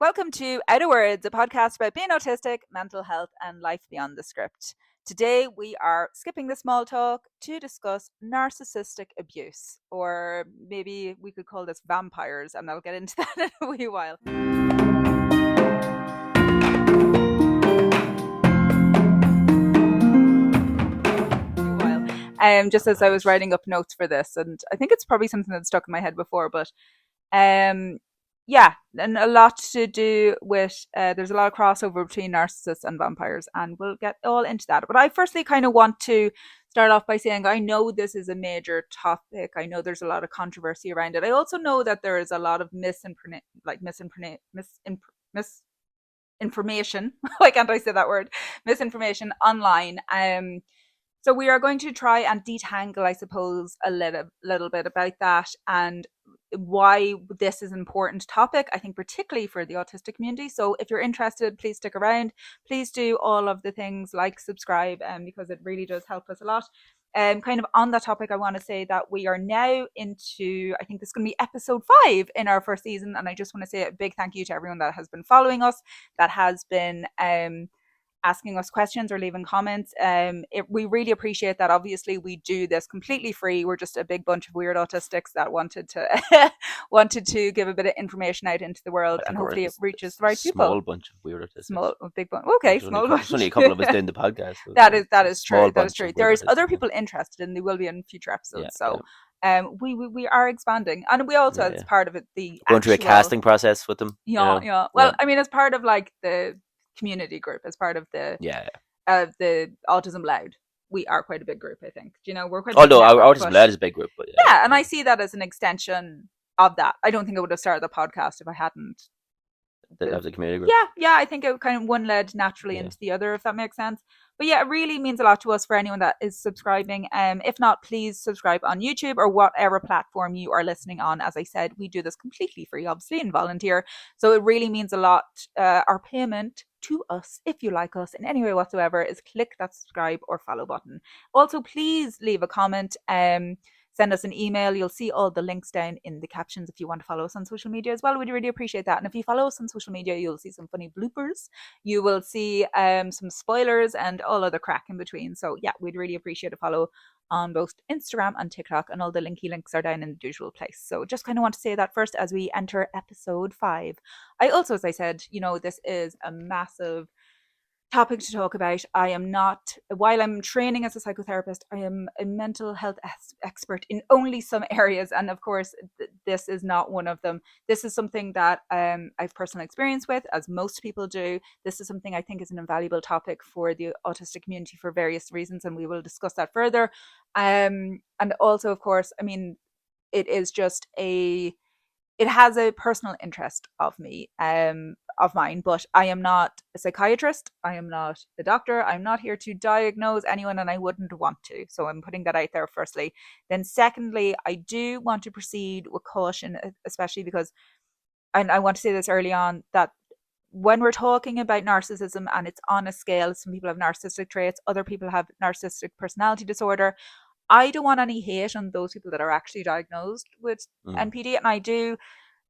Welcome to Out of Words, a podcast about being autistic, mental health, and life beyond the script. Today, we are skipping the small talk to discuss narcissistic abuse, or maybe we could call this vampires, and I'll get into that in a wee while. Just as I was writing up notes for this, and I think it's probably something that stuck in my head before, but yeah, and a lot to do with there's a lot of crossover between narcissists and vampires, and we'll get all into that. But I firstly kind of want to start off by saying I know this is a major topic. I know there's a lot of controversy around it. I also know that there is a lot of misinformation. Why can't I say that word? Misinformation online. So we are going to try and detangle, I suppose, a little bit about that and why this is an important topic, I think, particularly for the autistic community. So if you're interested, please stick around. Please do all of the things like subscribe, because it really does help us a lot. Kind of on that topic, I want to say that we are now into, I think this is going to be episode 5 in our first season. And I just want to say a big thank you to everyone that has been following us, that has been asking us questions or leaving comments. We really appreciate that. Obviously, we do this completely free. We're just a big bunch of weird autistics that wanted to give a bit of information out into the world, and hopefully it reaches the right people. Small bunch of weird autistics. Big bunch. Okay, small bunch. There's only a couple of us doing the podcast. So that is true. That is true. There is other people interested, and they will be in future episodes. We are expanding, and we also, as part of it, going through a casting process with them. Yeah. Well, I mean, as part of like the community group, as part of the Autism Louth, we are quite a big group, I think. We're quite our Autism Louth is a big group, but and I see that as an extension of that. I don't think I would have started the podcast if I hadn't the community group. I think it kind of one led naturally into the other, if that makes sense. But yeah, it really means a lot to us for anyone that is subscribing. If not, please subscribe on YouTube or whatever platform you are listening on. As I said, we do this completely free, obviously, and volunteer. So it really means a lot. Our payment to us, if you like us in any way whatsoever, is click that subscribe or follow button. Also, please leave a comment. Send us an email. You'll see all the links down in the captions if you want to follow us on social media as well. We'd really appreciate that. And if you follow us on social media, you'll see some funny bloopers. You will see some spoilers and all other crack in between. So yeah, we'd really appreciate a follow on both Instagram and TikTok, and all the links are down in the usual place. So just kind of want to say that first as we enter episode 5. I also, as I said, this is a massive topic to talk about. I am not, while I'm training as a psychotherapist, I am a mental health expert in only some areas, and of course this is not one of them. This is something that I've personal experience with, as most people do. This is something I think is an invaluable topic for the autistic community for various reasons, and we will discuss that further. And also, of course, I mean, it has a personal interest of mine, but I am not a psychiatrist. I am not a doctor. I'm not here to diagnose anyone, and I wouldn't want to. So I'm putting that out there firstly. Then secondly, I do want to proceed with caution, especially because, and I want to say this early on, that when we're talking about narcissism and it's on a scale, some people have narcissistic traits, other people have narcissistic personality disorder. I don't want any hate on those people that are actually diagnosed with NPD. And I do,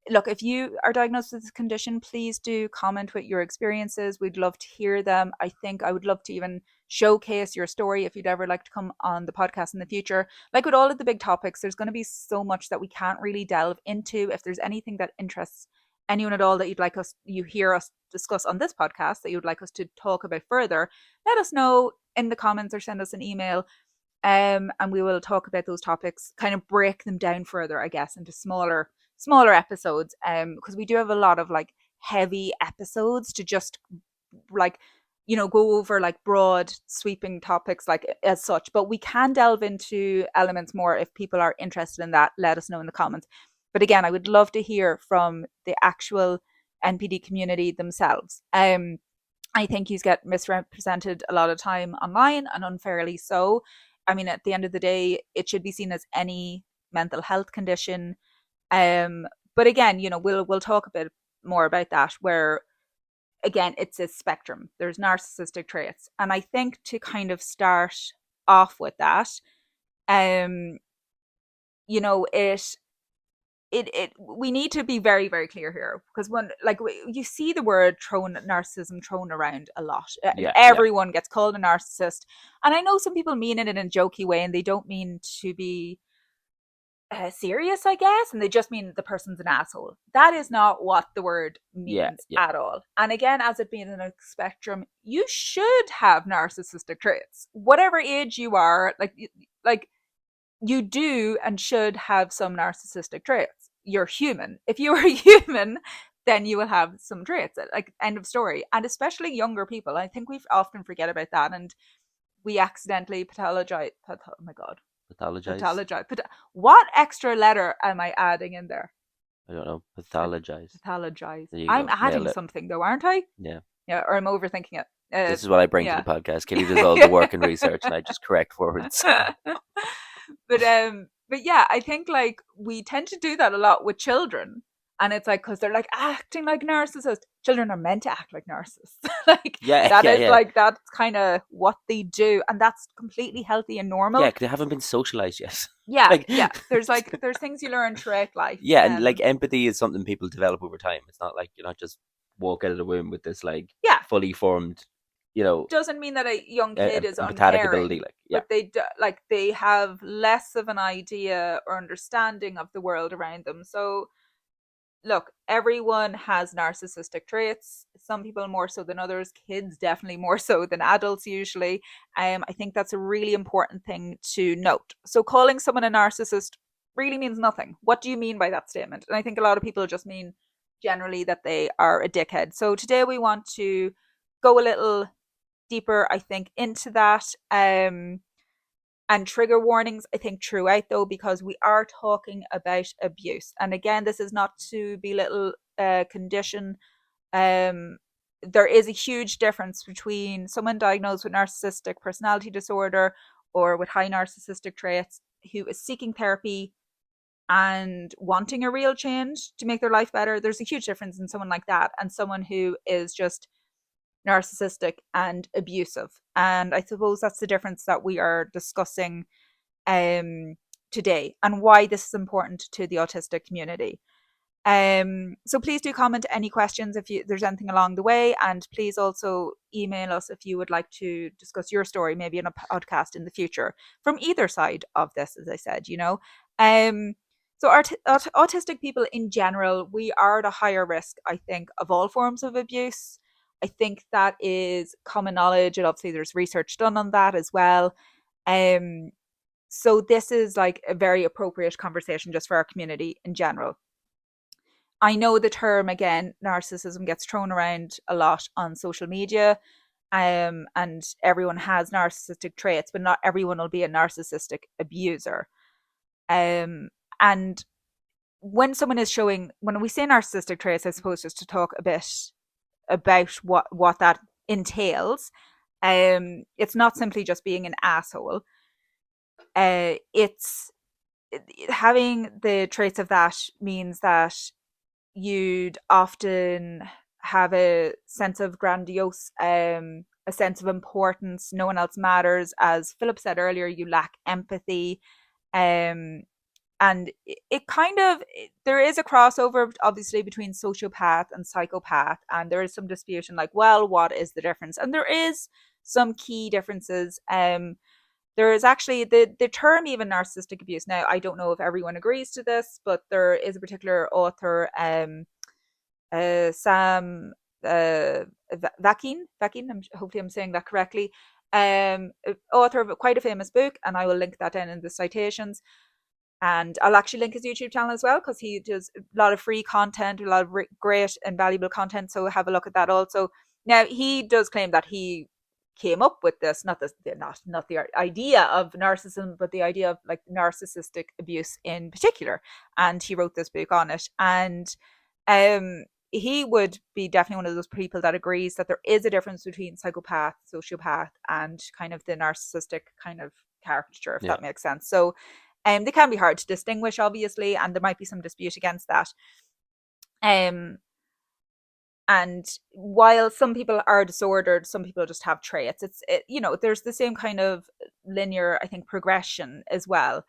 look, if you are diagnosed with this condition, please do comment with your experiences. We'd love to hear them. I think I would love to even showcase your story if you'd ever like to come on the podcast in the future. Like with all of the big topics, there's going to be so much that we can't really delve into. If there's anything that interests anyone at all that you hear us discuss on this podcast that you'd like us to talk about further, let us know in the comments or send us an email. And we will talk about those topics, kind of break them down further, I guess, into smaller episodes, because we do have a lot of like heavy episodes to just like go over like broad sweeping topics like as such, but we can delve into elements more. If people are interested in that, let us know in the comments. But again, I would love to hear from the actual NPD community themselves. I think you get misrepresented a lot of time online, and unfairly so. I mean, at the end of the day, it should be seen as any mental health condition. But again, we'll talk a bit more about that, where again, it's a spectrum. There's narcissistic traits. And I think to kind of start off with that, we need to be very, very clear here, because when like you see the word narcissism thrown around a lot. Yeah, yeah, Everyone gets called a narcissist, and I know some people mean it in a jokey way, and they don't mean to be serious, I guess, and they just mean the person's an asshole. That is not what the word yeah, means yeah, at all. And again, as it being in a spectrum, you should have narcissistic traits, whatever age you are. Like you do and should have some narcissistic traits. You're human. If you are human, then you will have some traits. Like, end of story. And especially younger people, I think we often forget about that, and we accidentally pathologize. Oh my god, pathologize. pathologize. What extra letter am I adding in there? I don't know. Pathologize. Pathologize. There you I'm go. adding Nailed it. something though, aren't I? Yeah. Yeah, or I'm overthinking it. This is what I bring to the Yeah. podcast. Kelly does all the work and research, and I just correct words. But yeah, I think like we tend to do that a lot with children, and it's like because they're like acting like narcissists. Children are meant to act like narcissists. Like Yeah, that yeah, is yeah. like that's kind of what they do, and that's completely healthy and normal. Yeah, they haven't been socialized yet. Yeah, Like, yeah. There's things you learn throughout life. yeah, and like empathy is something people develop over time. It's not like you're not just walk out of the womb with this like Yeah, fully formed, doesn't mean that a young kid is empathetic ability. uncaring, Like, yeah, but they have less of an idea or understanding of the world around them. So look, everyone has narcissistic traits. Some people more so than others. Kids definitely more so than adults usually. I think that's a really important thing to note. So calling someone a narcissist really means nothing. What do you mean by that statement? And I think a lot of people just mean generally that they are a dickhead. So today we want to go a little deeper, I think, into that. And trigger warnings, I think, throughout though, because we are talking about abuse. And again, this is not to belittle condition. There is a huge difference between someone diagnosed with narcissistic personality disorder or with high narcissistic traits who is seeking therapy and wanting a real change to make their life better. There's a huge difference in someone like that and someone who is just narcissistic and abusive. And I suppose that's the difference that we are discussing today, and why this is important to the autistic community. So please do comment any questions if there's anything along the way, and please also email us if you would like to discuss your story, maybe in a podcast in the future, from either side of this, as I said, So autistic people in general, we are at a higher risk, I think, of all forms of abuse. I think that is common knowledge, and obviously there's research done on that as well. So this is like a very appropriate conversation just for our community in general. I know the term, again, narcissism gets thrown around a lot on social media, and everyone has narcissistic traits, but not everyone will be a narcissistic abuser. And when someone is showing, when we say narcissistic traits, I suppose just to talk a bit about what that entails. It's not simply just being an asshole. It's having the traits of that means that you'd often have a sense of grandiose, a sense of importance. No one else matters. As Philip said earlier, you lack empathy. And it kind of, there is a crossover obviously between sociopath and psychopath, and there is some disputation like, well, what is the difference? And there is some key differences. There is actually the term even narcissistic abuse. Now, I don't know if everyone agrees to this, but there is a particular author, Sam Vakin. Hopefully I'm saying that correctly. Author of quite a famous book, and I will link that in the citations. And I'll actually link his YouTube channel as well, because he does a lot of free content, a lot of great and valuable content. So have a look at that also. Now, he does claim that he came up with this, not the idea of narcissism, but the idea of like narcissistic abuse in particular. And he wrote this book on it. And he would be definitely one of those people that agrees that there is a difference between psychopath, sociopath, and kind of the narcissistic kind of caricature, if that makes sense. So they can be hard to distinguish, obviously, and there might be some dispute against that. And while some people are disordered, some people just have traits. There's the same kind of linear, I think, progression as well.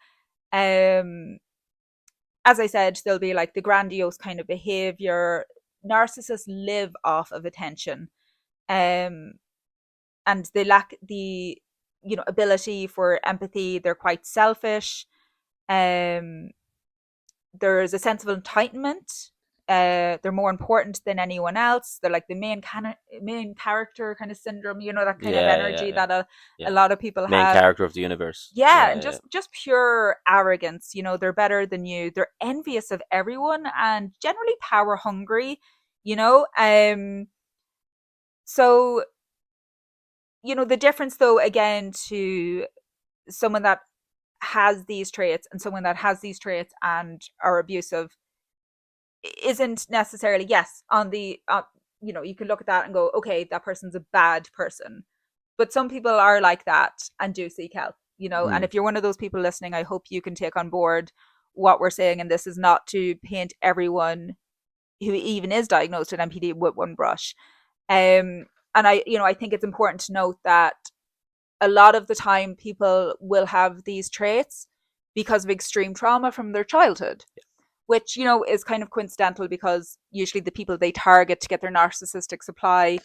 as I said, there'll be like the grandiose kind of behavior. Narcissists live off of attention, um, and they lack the ability for empathy. They're quite selfish. Um, there's a sense of entitlement. They're more important than anyone else. They're like the main character kind of syndrome. That kind of Yeah, yeah, yeah, energy yeah. that a Yeah. lot of people Main have. character of the universe. Yeah, Yeah, and yeah. just pure arrogance. They're better than you. They're envious of everyone and generally power hungry. You know, so the difference though again to someone that has these traits and someone that has these traits and are abusive isn't necessarily, yes, on the you can look at that and go, okay, that person's a bad person, but some people are like that and do seek help. And Mm. if you're one of those people listening, I hope you can take on board what we're saying, and this is not to paint everyone who even is diagnosed with NPD with one brush. And I think it's important to note that a lot of the time people will have these traits because of extreme trauma from their childhood, which is kind of coincidental because usually the people they target to get their narcissistic supply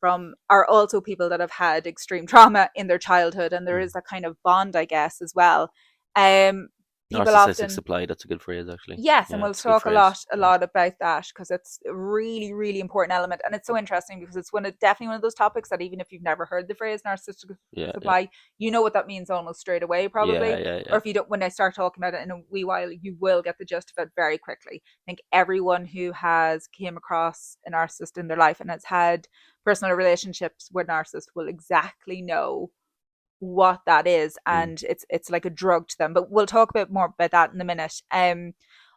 from are also people that have had extreme trauma in their childhood, and there Mm. is that kind of bond, I guess, as well. um People Narcissistic often, supply. That's a good phrase, actually. yes, and Yeah, we'll it's a good talk a phrase. lot a Yeah, lot about that because it's a really really important element, and it's so interesting because it's definitely one of those topics that even if you've never heard the phrase narcissistic yeah, yeah, supply, you know what that means almost straight away yeah, probably. yeah, Or yeah. if you don't, when I start talking about it in a wee while, you will get the gist of it very quickly. I think everyone who has came across a narcissist in their life and has had personal relationships with narcissists will exactly know what that is, Mm. and it's like a drug to them, but we'll talk a bit more about that in a minute.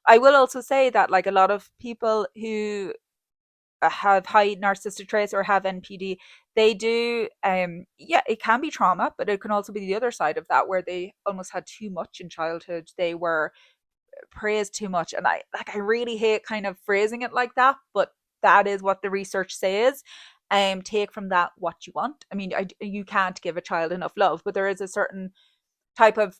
I will also say that like a lot of people who have high narcissistic traits or have NPD, they do yeah, it can be trauma, but it can also be the other side of that where they almost had too much in childhood. They were praised too much, and I really hate kind of phrasing it like that, but that is what the research says. Take from that what you want. I mean, you can't give a child enough love, but there is a certain type of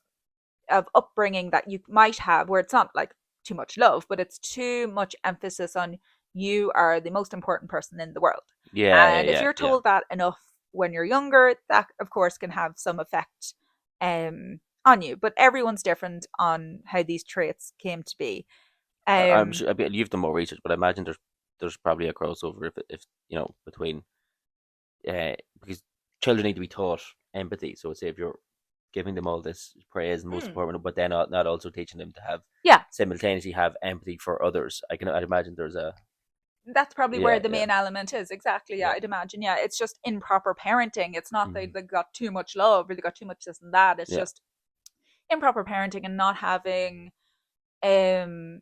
upbringing that you might have where it's not like too much love, but it's too much emphasis on you are the most important person in the world. Yeah, yeah, And if yeah, you're yeah. told that enough when you're younger, that of course can have some effect on you. But everyone's different on how these traits came to be. I'm Um sure. I mean, you've done more research, but I imagine there's probably a crossover if between because children need to be taught empathy. So say if you're giving them all this praise and most mm, important, but then not also teaching them to have yeah, simultaneously have empathy for others. I'd imagine there's a that's probably where yeah, the yeah, main element is. Exactly. Yeah, yeah, I'd imagine. Yeah, it's just improper parenting. It's not mm, that they got too much love or they got too much this and that. It's yeah, just improper parenting and not having um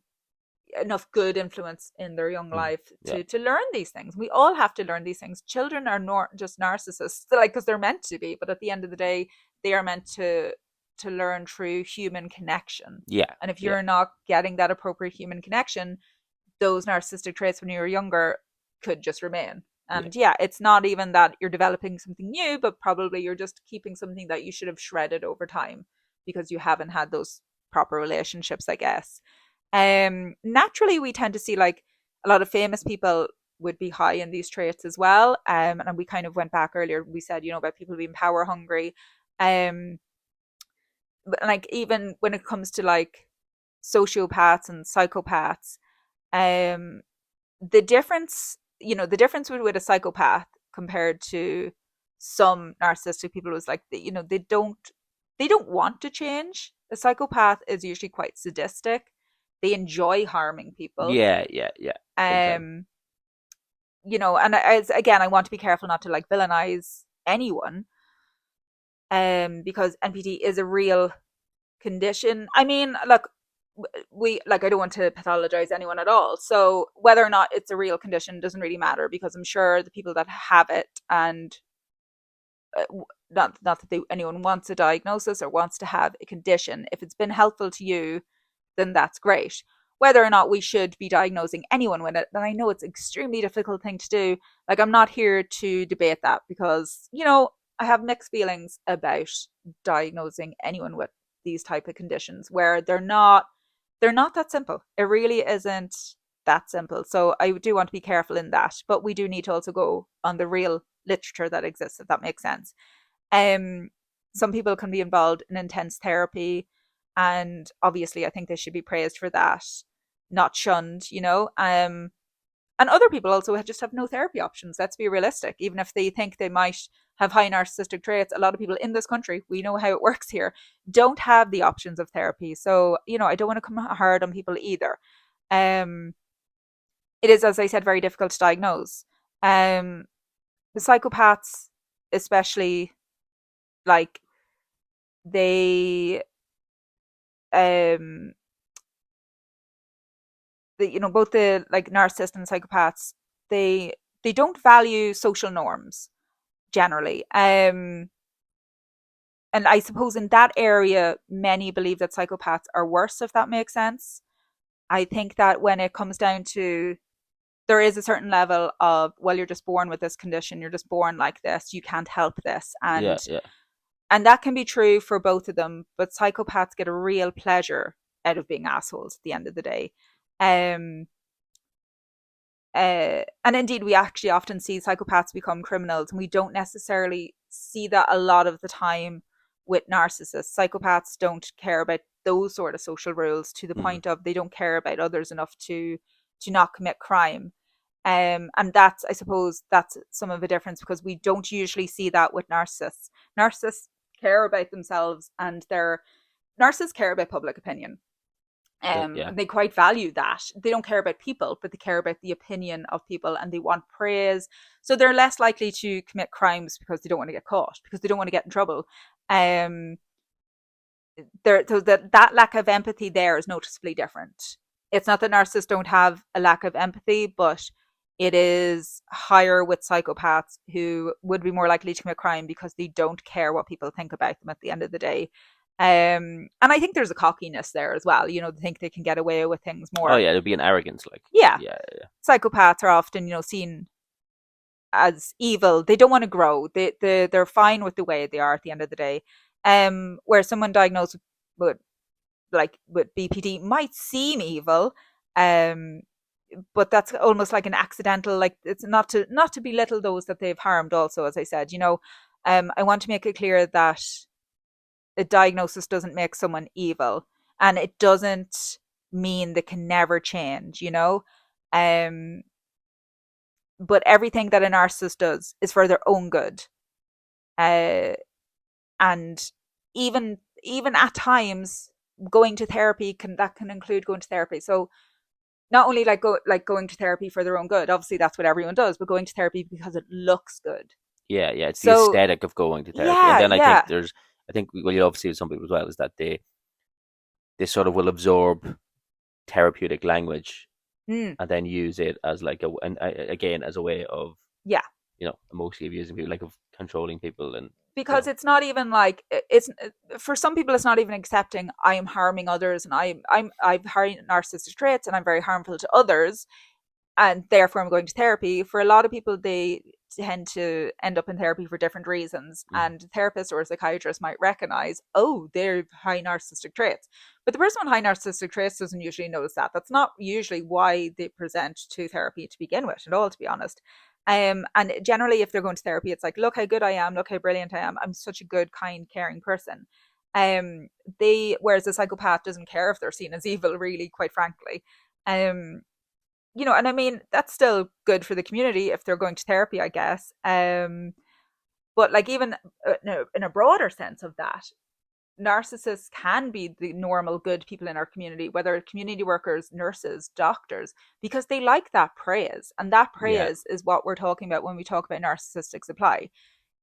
enough good influence in their young mm, life yeah, to learn these things. We all have to learn these things. Children are not just narcissists, like because they're meant to be, but at the end of the day, they are meant to learn through human connection. yeah, And if yeah, you're not getting that appropriate human connection, those narcissistic traits when you were younger could just remain. yeah, And yeah, it's not even that you're developing something new, but probably you're just keeping something that you should have shredded over time because you haven't had those proper relationships, I guess. Naturally, we tend to see like a lot of famous people would be high in these traits as well. And we kind of went back earlier. We said, about people being power hungry. Um, but like even when it comes to like sociopaths and psychopaths, um, the difference with a psychopath compared to some narcissistic people was like they don't want to change. A psychopath is usually quite sadistic. They enjoy harming people. yeah, yeah, yeah, big time. um and as again, I want to be careful not to like villainize anyone, because NPD is a real condition. I mean, look, we like, I don't want to pathologize anyone at all. So whether or not it's a real condition doesn't really matter because I'm sure the people that have it and uh, not that anyone wants a diagnosis or wants to have a condition, if it's been helpful to you, then that's great. Whether or not we should be diagnosing anyone with it, and I know it's an extremely difficult thing to do. Like, I'm not here to debate that because I have mixed feelings about diagnosing anyone with these type of conditions where they're not they're not that simple. It really isn't that simple. So I do want to be careful in that, but we do need to also go on the real literature that exists, if that makes sense. Um, some people can be involved in intense therapy, and obviously, I think they should be praised for that, not shunned. And other people also just have no therapy options. Let's be realistic. Even if they think they might have high narcissistic traits, a lot of people in this country, we know how it works here, don't have the options of therapy. So, I don't want to come hard on people either. Um, it is, as I said, very difficult to diagnose. Um, the psychopaths, especially, like they, um, both the like narcissists and psychopaths, they don't value social norms generally. And I suppose in that area, many believe that psychopaths are worse, if that makes sense. I think that when it comes down to, there is a certain level of, well, you're just born with this condition, you're just born like this, you can't help this. Yeah, And yeah, and that can be true for both of them, but psychopaths get a real pleasure out of being assholes at the end of the day. Um and indeed, we actually often see psychopaths become criminals, and we don't necessarily see that a lot of the time with narcissists. Psychopaths don't care about those sort of social rules to the mm, point of they don't care about others enough to not commit crime. And that's, I suppose, that's some of the difference, because we don't usually see that with narcissists. Narcissists care about themselves, and their narcissists care about public opinion. yeah, They quite value that. They don't care about people, but they care about the opinion of people, and they want praise. So they're less likely to commit crimes because they don't want to get caught, because they don't want to get in trouble. Um, so that lack of empathy there is noticeably different. It's not that narcissists don't have a lack of empathy, but it is higher with psychopaths, who would be more likely to commit crime because they don't care what people think about them at the end of the day. And I think there's a cockiness there as well. They think they can get away with things oh more. yeah, there'd be an arrogance, like, Yeah, yeah, yeah, psychopaths are often, seen as evil. They don't want to grow. They're fine with the way they are at the end of the day. Where someone diagnosed with with BPD might seem evil, um, but that's almost like an accidental. Like, it's not to belittle those that they've harmed. Also, as I said, I want to make it clear that a diagnosis doesn't make someone evil, and it doesn't mean they can never change. Um, but everything that a narcissist does is for their own good. Uh, and even at times, going to therapy can include going to therapy. So not only going to therapy for their own good, obviously that's what everyone does, but going to therapy because it looks good. yeah, yeah. It's the So aesthetic of going to therapy, and yeah, then yeah. I think what you obviously with some people as well is that they sort of will absorb therapeutic language Mm, and then use it as like again as a way of yeah. emotionally abusing people, like of controlling people, and you Because know, it's not even like, it's for some people, it's not even accepting I am harming others, and I've high narcissistic traits and I'm very harmful to others, and therefore I'm going to therapy. For a lot of people, they tend to end up in therapy for different reasons, mm, and a therapist or a psychiatrist might recognize, oh, they're high narcissistic traits. But the person with high narcissistic traits doesn't usually notice that. That's not usually why they present to therapy to begin with at all, to be honest. And generally, if they're going to therapy, it's like, look how good I am, look how brilliant I am, I'm such a good, kind, caring person. Whereas a psychopath doesn't care if they're seen as evil, really, quite frankly. um and I mean, that's still good for the community if they're going to therapy, I guess. But like, even in a broader sense of that, narcissists can be the normal good people in our community, whether community workers, nurses, doctors, because they like that praise, and that yeah, praise is what we're talking about when we talk about narcissistic supply.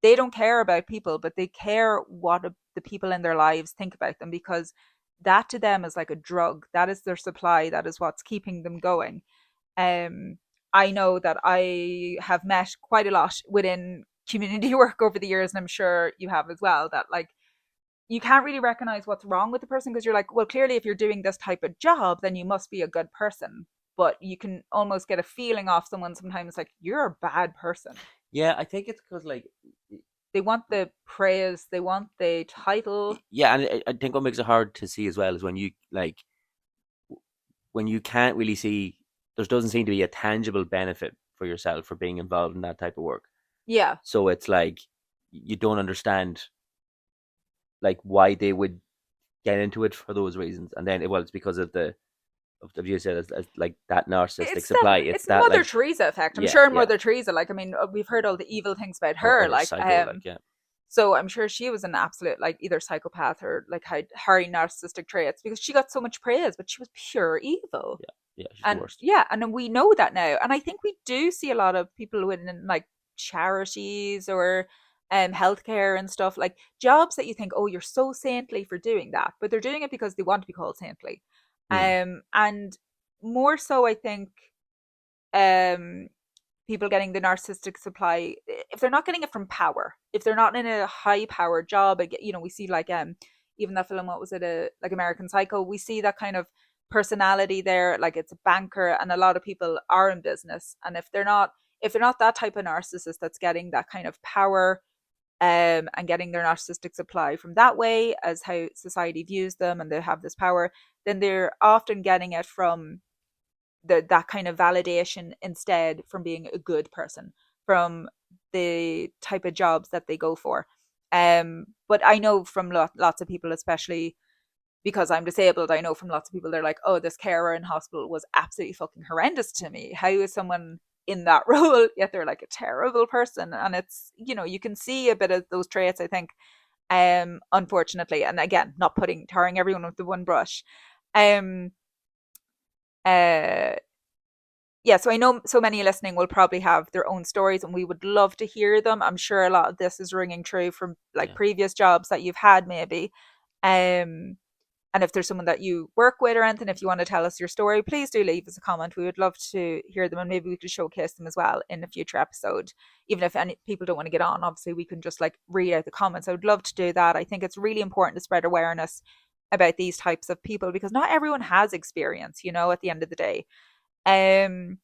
They don't care about people, but they care what the people in their lives think about them, because that to them is like a drug. That is their supply. That is what's keeping them going. um, I know that I have met quite a lot within community work over the years, and I'm sure you have as well, that like, you can't really recognize what's wrong with the person, because you're like, well, clearly if you're doing this type of job, then you must be a good person. But you can almost get a feeling off someone sometimes, like, you're a bad person. yeah. I think it's because like They want the praise, they want the title. yeah, and I think what makes it hard to see as well is when you like when you can't really see, there doesn't seem to be a tangible benefit for yourself for being involved in that type of work. Yeah. So it's like you don't understand like why they would get into it for those reasons, and then well, it's because of the you said as like that narcissistic supply. It's It's the that Mother like Teresa effect. I'm yeah, sure yeah, Mother Teresa, like, I mean, we've heard all the evil things about or her, the like, psycho, like yeah, so I'm sure she was an absolute, like, either psychopath or like had high narcissistic traits because she got so much praise, but she was pure evil. yeah, yeah. She's the And worst. yeah, and then we know that now. And I think we do see a lot of people within like charities or healthcare and stuff, like jobs that you think, oh, you're so saintly for doing that, but they're doing it because they want to be called saintly. Hmm. And more so, I think, um people getting the narcissistic supply, if they're not getting it from power, if they're not in a high power job, you know, we see like even that film, what was it, like American Psycho, we see that kind of personality there, like it's a banker and a lot of people are in business, and if they're not that type of narcissist that's getting that kind of power, and getting their narcissistic supply from that way as how society views them and they have this power, then they're often getting it from that kind of validation instead from being a good person, from the type of jobs that they go for. But I know from lots of people, especially because I'm disabled, I know from lots of people, they're like, oh, this carer in hospital was absolutely fucking horrendous to me. How is someone in that role yet they're like a terrible person? And it's, you know, you can see a bit of those traits, I think, unfortunately. And again, not tarring everyone with the one brush. Um uh yeah, so I know so many listening will probably have their own stories and we would love to hear them. I'm sure a lot of this is ringing true from like Yeah, previous jobs that you've had maybe. Um and if there's someone that you work with or anything, if you want to tell us your story, please do leave us a comment. We would love to hear them and maybe we could showcase them as well in a future episode. Even if any people don't want to get on, obviously we can just like read out the comments. I would love to do that. I think it's really important to spread awareness about these types of people because not everyone has experience, you know, at the end of the day. Um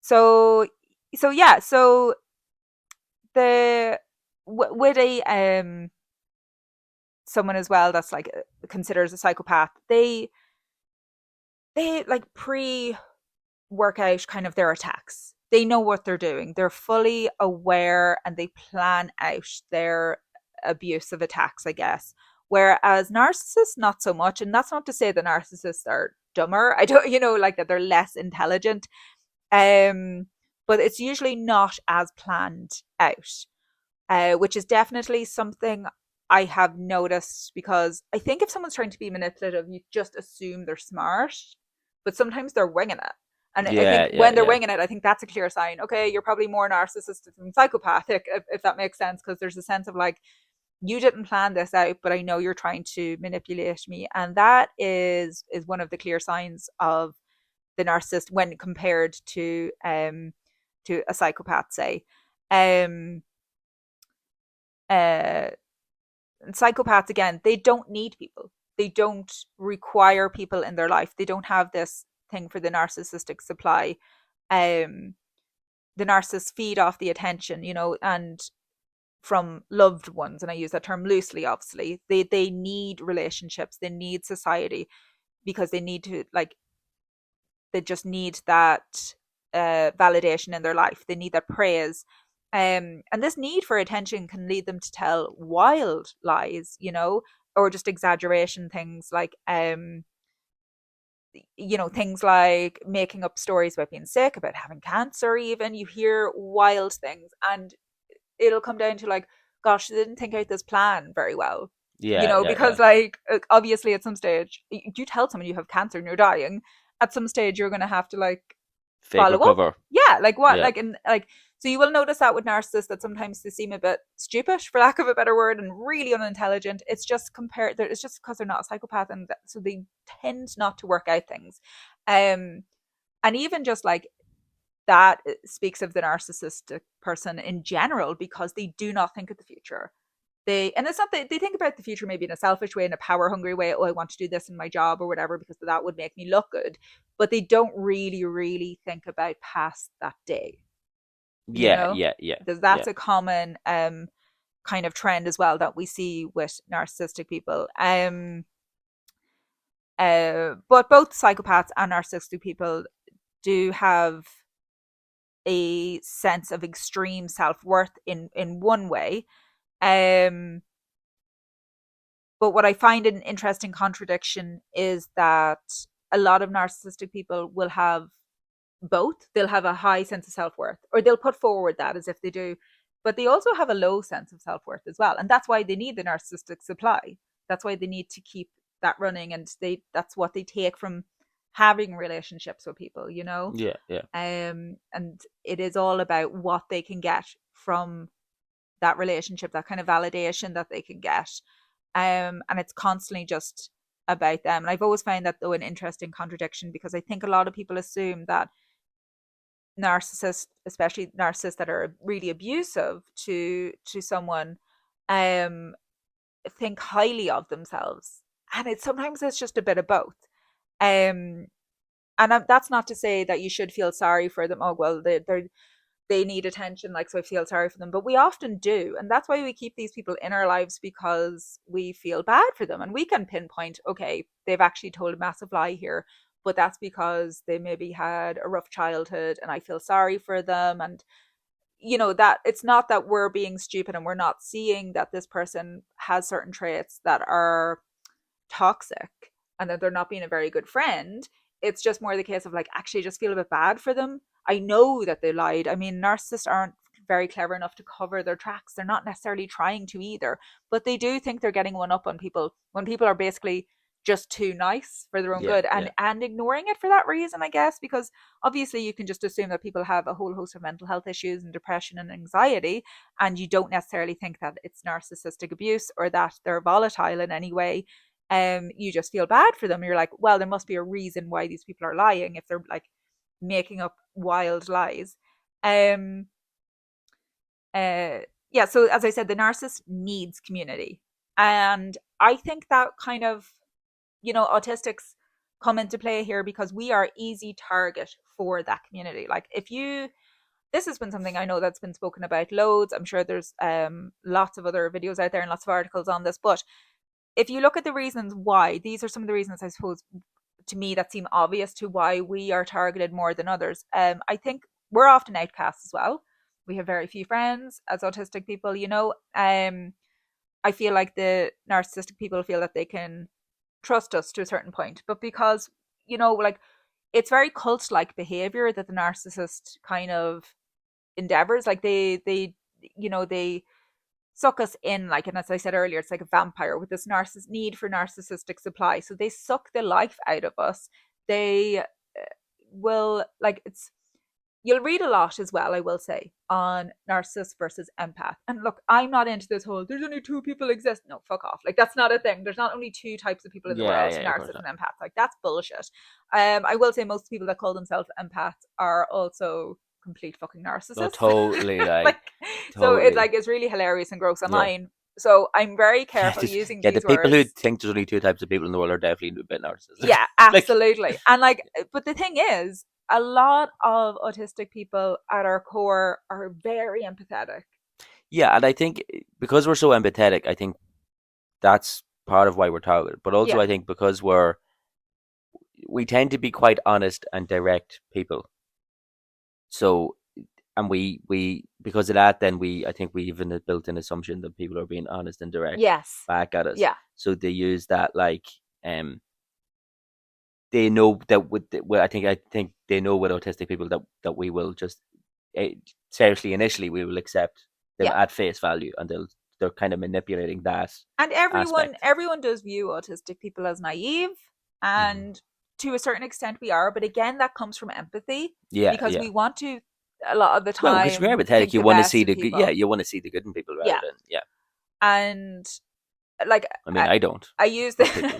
so yeah, so the with a someone as well that's like considers a psychopath, they like pre work out kind of their attacks. They know what they're doing. They're fully aware and they plan out their abusive attacks, I guess. Whereas narcissists, not so much. And that's not to say that narcissists are dumber. I don't, you know, like that they're less intelligent. Um, but it's usually not as planned out, which is definitely something I have noticed because I think if someone's trying to be manipulative, you just assume they're smart, but sometimes they're winging it. And I think yeah, yeah, when they're yeah. winging it, I think that's a clear sign. Okay, you're probably more narcissistic than psychopathic, if that makes sense, because there's a sense of like, you didn't plan this out, but I know you're trying to manipulate me, and that is one of the clear signs of the narcissist when compared to a psychopath, say. Um, uh, Psychopaths, again, they don't need people. They don't require people in their life. They don't have this thing for the narcissistic supply. Um, the narcissists feed off the attention, you know, and from loved ones, and I use that term loosely, obviously. They need relationships, they need society because they need to like they just need that validation in their life. They need that praise. And this need for attention can lead them to tell wild lies, you know, or just exaggeration things like, you know, things like making up stories about being sick, about having cancer, even. You hear wild things, and it'll come down to like, gosh, they didn't think out this plan very well, you Yeah, know, yeah, yeah. because like obviously at some stage, you tell someone you have cancer and you're dying, at some stage you're going to have to like Fake follow up. recover. Yeah, like what, Yeah, like, and like, so you will notice that with narcissists that sometimes they seem a bit stupid, for lack of a better word, and really unintelligent. It's just compared. It's just because they're not a psychopath, and so they tend not to work out things. Um, and even just like that speaks of the narcissistic person in general because they do not think of the future. And it's not that they think about the future maybe in a selfish way, in a power hungry way. Oh, I want to do this in my job or whatever because that would make me look good. But they don't really think about past that day, you yeah, know? yeah, yeah, yeah. That's a common kind of trend as well that we see with narcissistic people. But both psychopaths and narcissistic people do have a sense of extreme self-worth in one way. Um, but what I find an interesting contradiction is that a lot of narcissistic people will have both. They'll have a high sense of self-worth, or they'll put forward that as if they do, but they also have a low sense of self-worth as well, and that's why they need the narcissistic supply. That's why they need to keep that running, and that's what they take from having relationships with people, you know. Yeah, yeah, And it is all about what they can get from that relationship, that kind of validation that they can get. And it's constantly just about them. And I've always found that, though, an interesting contradiction, because I think a lot of people assume that narcissists, especially narcissists that are really abusive to someone, um think highly of themselves, and it's just a bit of both. um and that's not to say that you should feel sorry for them. Oh well, they need attention, like, so I feel sorry for them. But we often do, and that's why we keep these people in our lives, because we feel bad for them, and we can pinpoint, okay, they've actually told a massive lie here, but that's because they maybe had a rough childhood and I feel sorry for them. And that it's not that we're being stupid and we're not seeing that this person has certain traits that are toxic and that they're not being a very good friend. It's just more the case of, like, actually just feel a bit bad for them. I know that they lied. I mean, narcissists aren't very clever enough to cover their tracks. They're not necessarily trying to either, but they do think they're getting one up on people when people are basically just too nice for their own yeah, good, yeah, and ignoring it for that reason, I guess, because obviously you can just assume that people have a whole host of mental health issues and depression and anxiety, and you don't necessarily think that it's narcissistic abuse or that they're volatile in any way. You just feel bad for them. You're like, well, there must be a reason why these people are lying if they're, like, making up wild lies. Um uh yeah, so as I said, the narcissist needs community. And I think that kind of, autistics come into play here, because we are easy target for that community. Like, if you this has been something I know that's been spoken about loads. I'm sure there's lots of other videos out there and lots of articles on this, but if you look at the reasons why, these are some of the reasons, I suppose, to me, that seem obvious to why we are targeted more than others. I think we're often outcasts as well. We have very few friends as autistic people, I feel like the narcissistic people feel that they can trust us to a certain point, but because, like, it's very cult like behavior that the narcissist kind of endeavors. Like, they suck us in, like, and as I said earlier, it's like a vampire with this need for narcissistic supply. So they suck the life out of us. They will, like, you'll read a lot as well, I will say, on narcissist versus empath. And look, I'm not into this whole there's only two people exist. No, fuck off. Like, that's not a thing. There's not only two types of people in the yeah, world, yeah. Of course narcissists not. and empaths. Like, that's bullshit. I will say most people that call themselves empaths are also complete fucking No, narcissists. totally, Like, like, so it, totally. like, is really hilarious and gross Yeah, online. So I'm very yeah. careful Just using yeah. The these people who words. think there's only two types of people in the world are definitely a bit narcissistic. Yeah, Like, absolutely. And, like, but the thing is, a lot of autistic people at our core are very empathetic. yeah, and I think because we're so empathetic, I think that's part of why we're targeted. But also, Yeah. I think because we tend to be quite honest and direct people. So, and we because of that, then I think we even have built an assumption that people are being honest and direct Yes. back at us. Yeah. So they use that, like, they know that with well, I think they know with autistic people that we will just seriously initially we will accept them Yeah. at face value, and they're kind of manipulating that And everyone aspect. everyone does view autistic people as naive, Hmm. and to a certain extent we are, but again, that comes from empathy, Yeah, because yeah. we want to, a lot of the Well, because you're time, empathetic, think you the want to see best of the good. Yeah, people. you want to see the good in people rather Yeah. than yeah. And, like, I mean, I, I don't, I use the but people.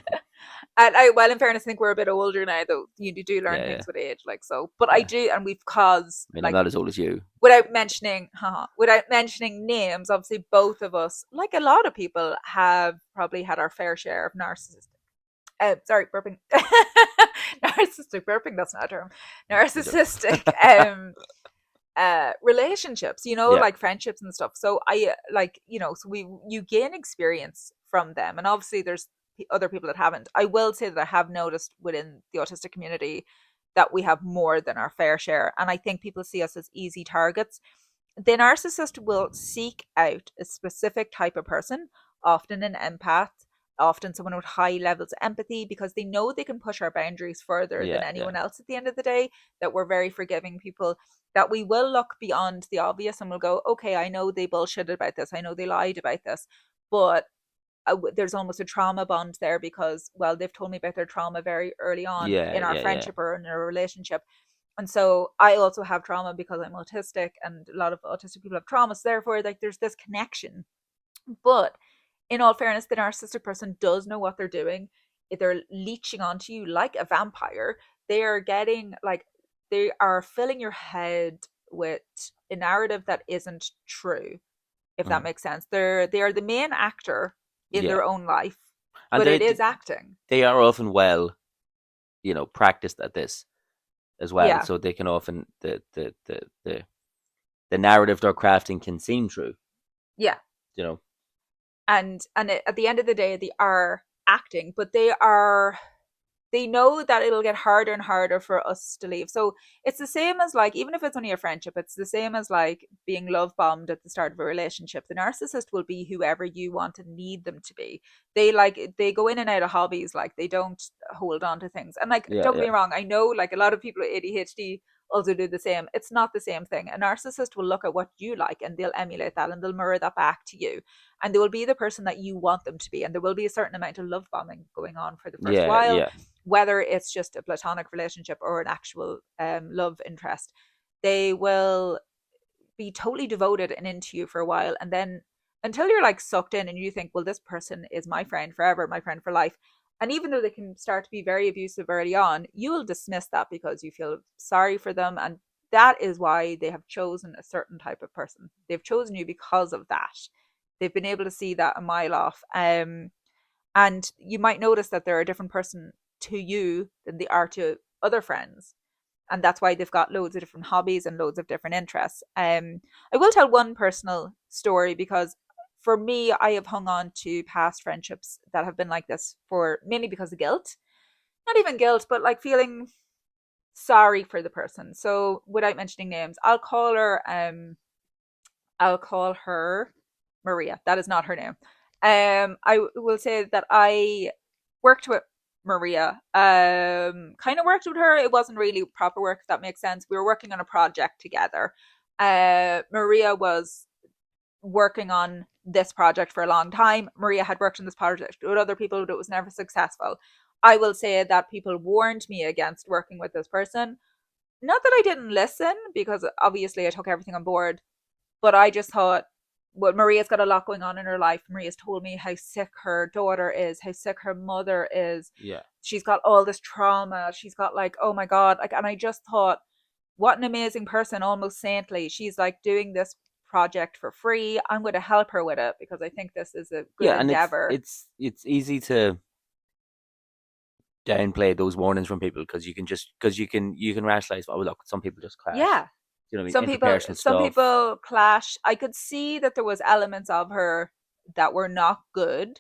and well, in fairness, I think we're a bit older now, though. You do learn Yeah, yeah, things with age, like, so. But I yeah. do, and we've caused, I mean, I'm like, not as old as you. without mentioning names, obviously both of us, like a lot of people, have probably had our fair share of narcissistic. Sorry, burping. Narcissistic burping. That's not a term. Narcissistic relationships, Yeah, like friendships and stuff. So I, like, so you gain experience from them, and obviously there's other people that haven't. I will say that I have noticed within the autistic community that we have more than our fair share, and I think people see us as easy targets. The narcissist will seek out a specific type of person, often an empath, often someone with high levels of empathy, because they know they can push our boundaries further than Yeah, yeah, anyone else at the end of the day, that we're very forgiving people, that we will look beyond the obvious and we'll go, okay, I know they bullshitted about this, I know they lied about this, but there's almost a trauma bond there because, well, they've told me about their trauma very early on yeah, in our yeah, yeah, friendship or in our relationship. And so I also have trauma because I'm autistic, and a lot of autistic people have trauma. So therefore, like, there's this connection. But in all fairness, the narcissistic person does know what they're doing. If they're leeching onto you like a vampire, they are getting, like, they are filling your head with a narrative that isn't true, if that mm, makes sense. They are the main actor in yeah. their own life, And but it is acting. they are often well, practiced at this as well, Yeah, so they can often the narrative they're crafting can seem true. yeah. You know. At the end of the day, they are acting, but they know that it'll get harder and harder for us to leave. So it's the same as, like, even if it's only a friendship, it's the same as like being love bombed at the start of a relationship. The narcissist will be whoever you want and need them to be. They go in and out of hobbies, like they don't hold on to things. And like, Yeah, don't get yeah, me wrong, I know like a lot of people with ADHD also do the same. It's not the same thing. A narcissist will look at what you like and they'll emulate that and they'll mirror that back to you. And they will be the person that you want them to be. And there will be a certain amount of love bombing going on for the first yeah, while, yeah, whether it's just a platonic relationship or an actual love interest. They will be totally devoted and into you for a while, and then until you're like sucked in and you think, well, this person is my friend forever, my friend for life. And even though they can start to be very abusive early on, you will dismiss that because you feel sorry for them. And that is why they have chosen a certain type of person. They've chosen you because of that. They've been able to see that a mile off. And you might notice that they're a different person to you than they are to other friends. And that's why they've got loads of different hobbies and loads of different interests. I will tell one personal story because for me, I have hung on to past friendships that have been like this for mainly because of guilt. Not even guilt, but like feeling sorry for the person. So without mentioning names, I'll call her Maria. That is not her name. I will say that I worked with Maria. Kind of worked with her. It wasn't really proper work, if that makes sense. We were working on a project together. Maria was working on this project for a long time. Maria had worked on this project with other people, but it was never successful. I will say that people warned me against working with this person. Not that I didn't listen, because obviously I took everything on board, but I just thought, well, Maria's got a lot going on in her life. Maria's told me how sick her daughter is, how sick her mother is. yeah, She's got all this trauma. She's got like, oh my God. Like, and I just thought, what an amazing person, almost saintly. She's like doing this project for free. I'm going to help her with it because I think this is a good yeah. And endeavor. it's easy to downplay those warnings from people because you can rationalize. Oh, look, some people just clash. Yeah. You know what I Some mean? people Interpersonal some stuff. people clash. I could see that there was elements of her that were not good,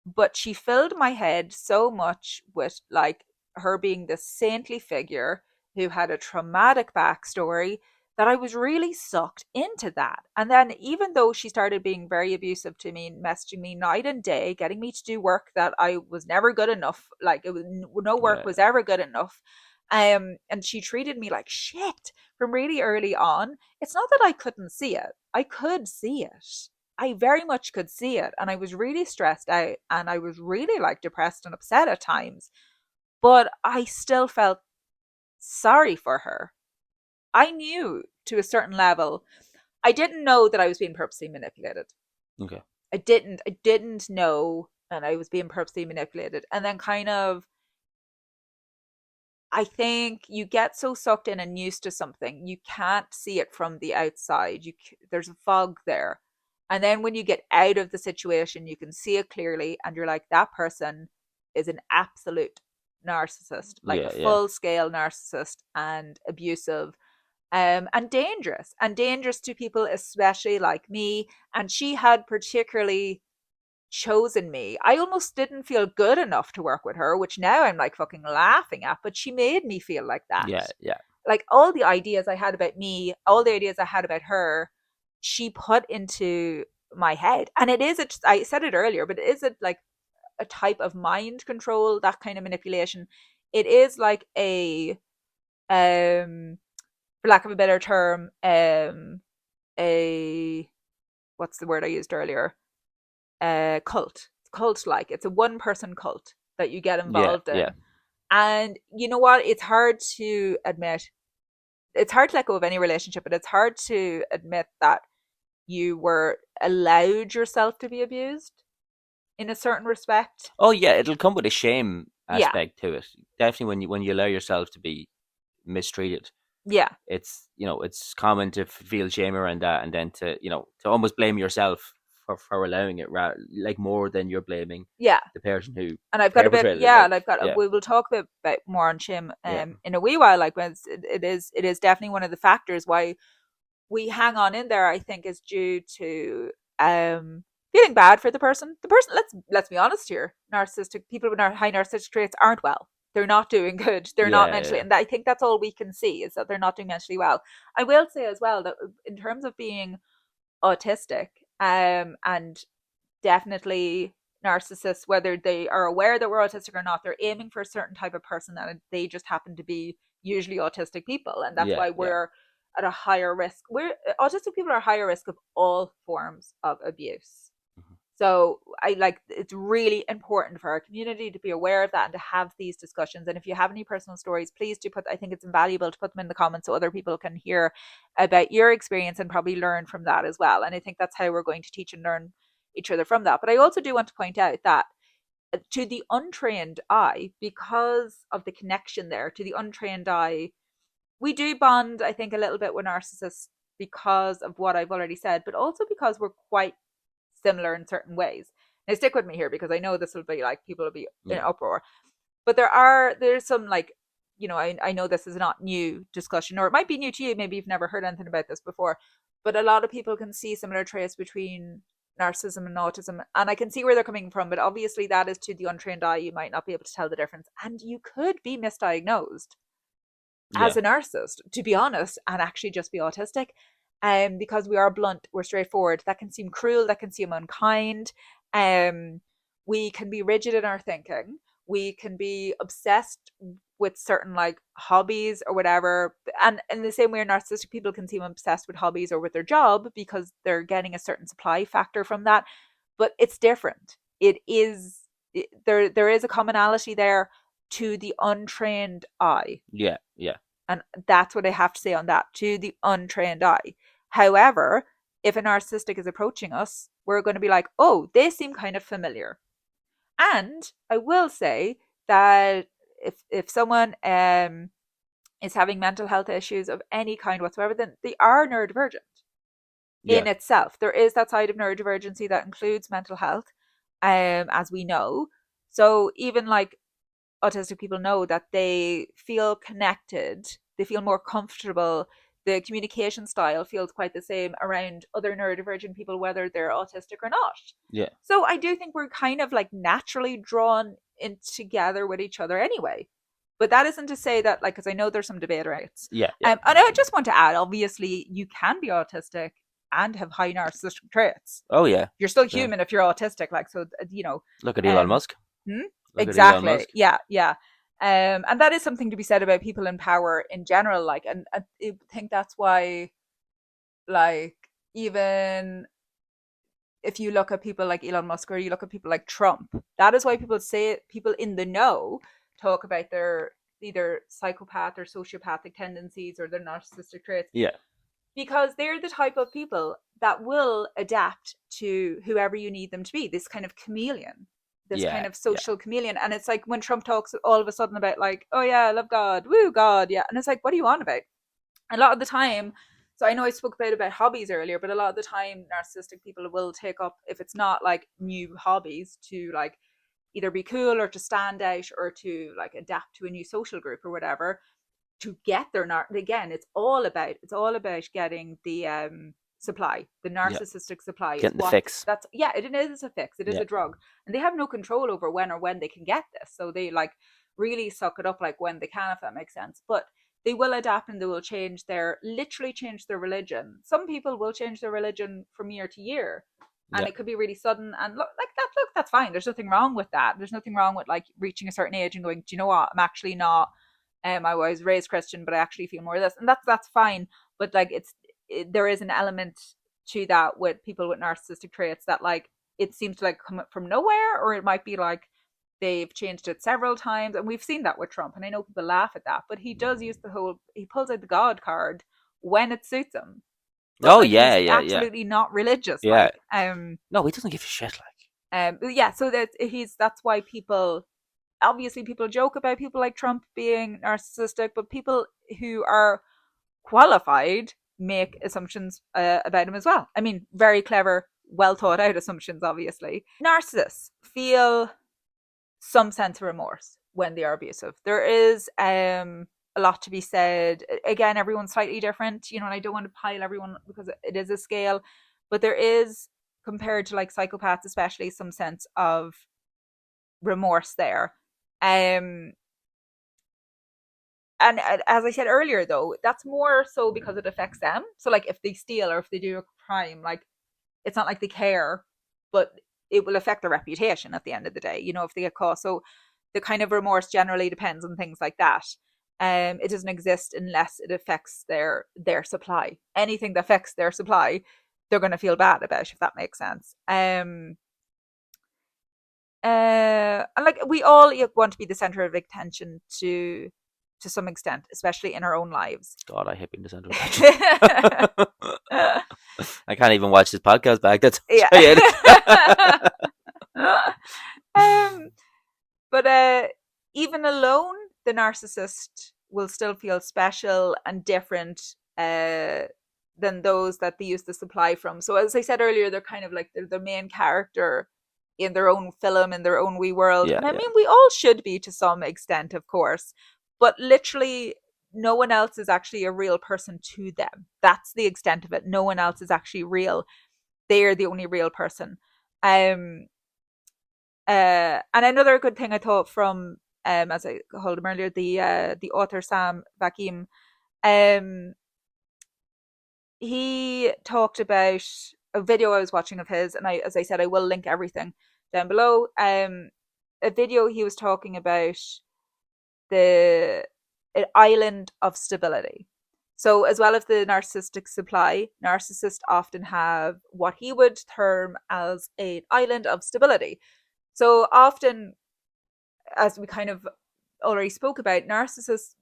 but she filled my head so much with like her being this saintly figure who had a traumatic backstory that I was really sucked into that. And then even though she started being very abusive to me, messaging me night and day, getting me to do work that I was never good enough, like it was, no work Yeah, was ever good enough. And she treated me like shit from really early on. It's not that I couldn't see it. I could see it. I very much could see it. And I was really stressed out and I was really like depressed and upset at times. But I still felt sorry for her. I knew to a certain level. I didn't know that I was being purposely manipulated. okay. I didn't know and I was being purposely manipulated. And then kind of I think you get so sucked in and used to something, you can't see it from the outside. There's a fog there. And then when you get out of the situation, you can see it clearly and you're like, that person is an absolute narcissist, like a Yeah, yeah, full scale narcissist and abusive, and dangerous to people, especially like me. And she had particularly chosen me. I almost didn't feel good enough to work with her, which now I'm like fucking laughing at, but she made me feel like that. Yeah, yeah, Like all the ideas I had about me, all the ideas I had about her, she put into my head. And it is, I said it earlier, but it is like a type of mind control, that kind of manipulation. It is like um, for lack of a better term, a, what's the word I used earlier? Cult. Cult like. It's a one person cult that you get yeah, involved yeah. in. And you know what? It's hard to admit. It's hard to let go of any relationship, but it's hard to admit that you were allowed yourself to be abused in a certain respect. Oh yeah, it'll come with a shame Yeah. aspect to it. Definitely when you allow yourself to be mistreated, Yeah. it's it's common to feel shame around that, and then to to almost blame yourself for allowing it, like more than you're blaming Yeah. the person who And I've got a bit, perpetrated it. yeah, and Like, I've got, yeah, we will talk about more on shame yeah, in a wee while. Like, when it is definitely one of the factors why we hang on in there. I think is due to feeling bad for the person. The person, let's be honest here, narcissistic people with high narcissistic traits aren't well. They're not doing good. They're not yeah, mentally, yeah, and I think that's all we can see is that they're not doing mentally well. I will say as well that in terms of being autistic, and definitely narcissists, whether they are aware that we're autistic or not, they're aiming for a certain type of person, and they just happen to be usually autistic people, and that's yeah, why yeah, we're at a higher risk. We're autistic people are higher risk of all forms of abuse. mhm. So I like, it's really important for our community to be aware of that and to have these discussions. And if you have any personal stories, please do put, I think it's invaluable to put them in the comments so other people can hear about your experience and probably learn from that as well. And I think that's how we're going to teach and learn each other from that. But I also do want to point out that to the untrained eye, because of the connection there, to the untrained eye, we do bond, I think, a little bit with narcissists because of what I've already said, but also because we're quite similar in certain ways. Now, stick with me here because I know this will be like, people will be in Yeah, uproar. But there's some like, I know this is not new discussion, or it might be new to you. Maybe you've never heard anything about this before, but a lot of people can see similar traits between narcissism and autism, and I can see where they're coming from. But obviously, that is to the untrained eye. You might not be able to tell the difference, and you could be misdiagnosed yeah, as a narcissist, to be honest, and actually just be autistic. Because we are blunt, we're straightforward. That can seem cruel, that can seem unkind. Um, we can be rigid in our thinking. We can be obsessed with certain like hobbies or whatever. And in the same way, narcissistic people can seem obsessed with hobbies or with their job because they're getting a certain supply factor from that. But it's different. There is a commonality there to the untrained eye, yeah, yeah, and that's what I have to say on that, to the untrained eye. However, if a narcissistic is approaching us, we're going to be like, oh, they seem kind of familiar. And I will say that if someone is having mental health issues of any kind whatsoever, then they are neurodivergent yeah, in itself. There is that side of neurodivergency that includes mental health, as we know. So even like autistic people know that they feel connected, they feel more comfortable. The communication style feels quite the same around other neurodivergent people, whether they're autistic or not. yeah, So I do think we're kind of like naturally drawn in together with each other anyway. But that isn't to say that, like, because I know there's some debate around it. yeah, yeah. And I just want to add, obviously, you can be autistic and have high narcissistic traits. Oh yeah, You're still yeah. human if you're autistic, like, so, Look at Elon um, Musk. hmm? Look at Elon Exactly. Musk. Yeah, yeah. And that is something to be said about people in power in general. Like, and I think that's why, like, even if you look at people like Elon Musk or you look at people like Trump, that is why people say, people in the know talk about their either psychopath or sociopathic tendencies or their narcissistic traits, Yeah, because they're the type of people that will adapt to whoever you need them to be. This kind of chameleon, this yeah, kind of yeah, social chameleon. And it's like when Trump talks all of a sudden about like, oh yeah, I love God, woo God, yeah. And it's like, what are you on about? A lot of the time, so I know I spoke about hobbies earlier, but a lot of the time narcissistic people will take up, if it's not like new hobbies, to like either be cool or to stand out or to like adapt to a new social group or whatever, to get their again, it's all about getting the supply, the Yeah. narcissistic supply is Getting the what fix. that's, yeah, it is a fix, it is Yeah. a drug, and they have no control over when or when they can get this, so they like really suck it up like when they can, if that makes sense. But they will adapt and they will literally change their religion. Some people will change their religion from year to year, and Yeah. it could be really sudden, and look, that's fine, there's nothing wrong with that. There's nothing wrong with like reaching a certain age and going, do you know what, I'm actually not, I was raised Christian, but I actually feel more of this, and that's fine. But like there is an element to that with people with narcissistic traits that like it seems to like come up from nowhere, or it might be like they've changed it several times, and we've seen that with Trump, and I know people laugh at that, but he does use he pulls out the God card when it suits him, but Oh like yeah, he's yeah, yeah, absolutely not religious, yeah. like No, he doesn't give a shit. yeah, so that's why people, obviously people joke about people like Trump being narcissistic, but people who are qualified make assumptions about him as well. I mean, very clever, well thought out assumptions, obviously. Narcissists feel some sense of remorse when they are abusive. There is a lot to be said. Again, everyone's slightly different, you know, and I don't want to pile everyone because it is a scale, but there is, compared to like psychopaths, especially, some sense of remorse there. And as I said earlier, though, that's more so because it affects them. So, like, if they steal or if they do a crime, like, it's not like they care, but it will affect their reputation at the end of the day, you know, if they get caught. So, the kind of remorse generally depends on things like that. It doesn't exist unless it affects their supply. Anything that affects their supply, they're going to feel bad about, if that makes sense. And like we all want to be the center of attention to some extent, especially in our own lives. God, I hate being the center of attention. I can't even watch this podcast back. That's Yeah. um, but even alone, the narcissist will still feel special and different than those that they use the supply from. So as I said earlier, they're kind of like they're the main character in their own film, in their own wee world. Yeah, And I yeah. mean, we all should be to some extent, of course, but literally no one else is actually a real person to them. That's the extent of it. No one else is actually real. They're the only real person. Um, and another good thing I thought from, as I called him earlier, the author Sam Vakim, um, he talked about a video I was watching of his, and as I said, I will link everything down below. A video he was talking about the an island of stability. So, as well as the narcissistic supply, narcissists often have what he would term as an island of stability. So, often, as we kind of already spoke about, narcissists,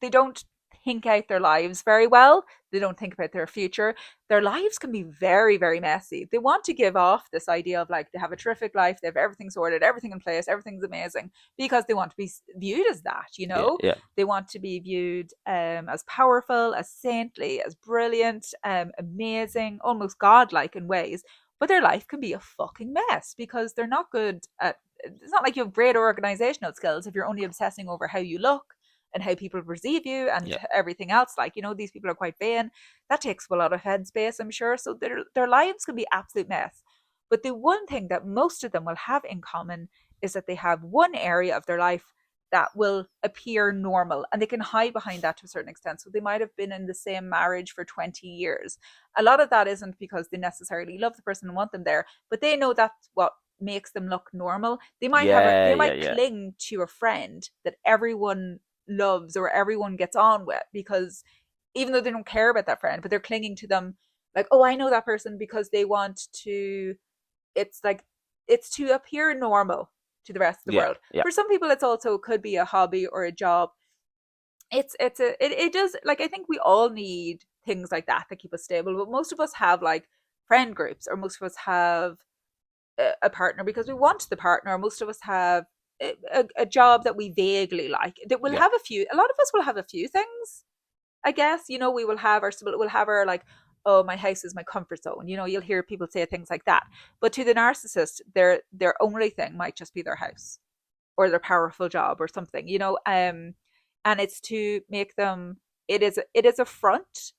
they don't think out their lives very well. They don't think about their future. Their lives can be very, very messy. They want to give off this idea of like they have a terrific life, they have everything sorted, everything in place, everything's amazing, because they want to be viewed as that, you Yeah, know? yeah. They want to be viewed as powerful, as saintly, as brilliant, amazing, almost godlike in ways. But their life can be a fucking mess because they're not good at, it's not like you have great organizational skills if you're only obsessing over how you look and how people perceive you and Yeah. everything else. Like, you know, these people are quite vain. That takes a lot of headspace, I'm sure. So their lives can be absolute mess. But the one thing that most of them will have in common is that they have one area of their life that will appear normal, and they can hide behind that to a certain extent. So they might have been in the same marriage for 20 years. A lot of that isn't because they necessarily love the person and want them there, but they know that's what makes them look normal. They might Yeah, they yeah, might yeah. cling to a friend that everyone loves or everyone gets on with, because even though they don't care about that friend, but they're clinging to them like, oh, I know that person because they want to, it's like, it's to appear normal to the rest of the Yeah, world. yeah. For some people, it's also could be a hobby or a job. It does, like, I think we all need things like that keep us stable, but most of us have like friend groups, or most of us have a partner because we want the partner. Most of us have a job that we vaguely like. That will Yeah. have a few. A lot of us will have a few things. I guess, you know, we will have we'll have our like, oh, my house is my comfort zone. You know, you'll hear people say things like that. But to the narcissist, their only thing might just be their house or their powerful job or something. You know, and it's to make them. It is a front,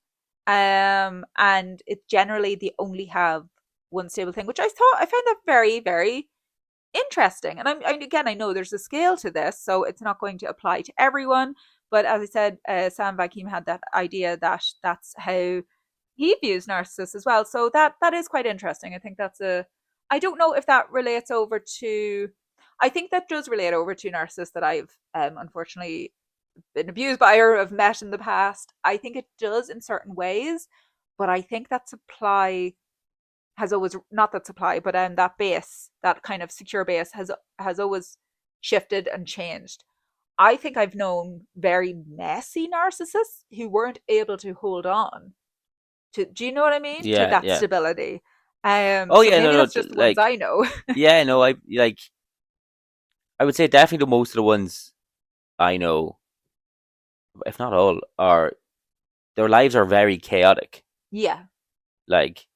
And it generally they only have one stable thing, which I found that very, very interesting. And again, I know there's a scale to this, so it's not going to apply to everyone. But as I said, Sam Vakim had that idea that that's how he views narcissists as well. So that is quite interesting. I think that's a. I don't know if that relates over to. I think that does relate over to narcissists that I've unfortunately been abused by or have met in the past. I think it does in certain ways, but I think that supply has always not that supply, but that base, that kind of secure base, has always shifted and changed. I think I've known very messy narcissists who weren't able to hold on to. Do you know what I mean? To Yeah, that yeah. stability. Oh So yeah, no, maybe no. that's just the ones Like, I know. yeah, no. I like. I would say definitely the most of the ones I know, if not all, are their lives are very chaotic. Yeah, Like,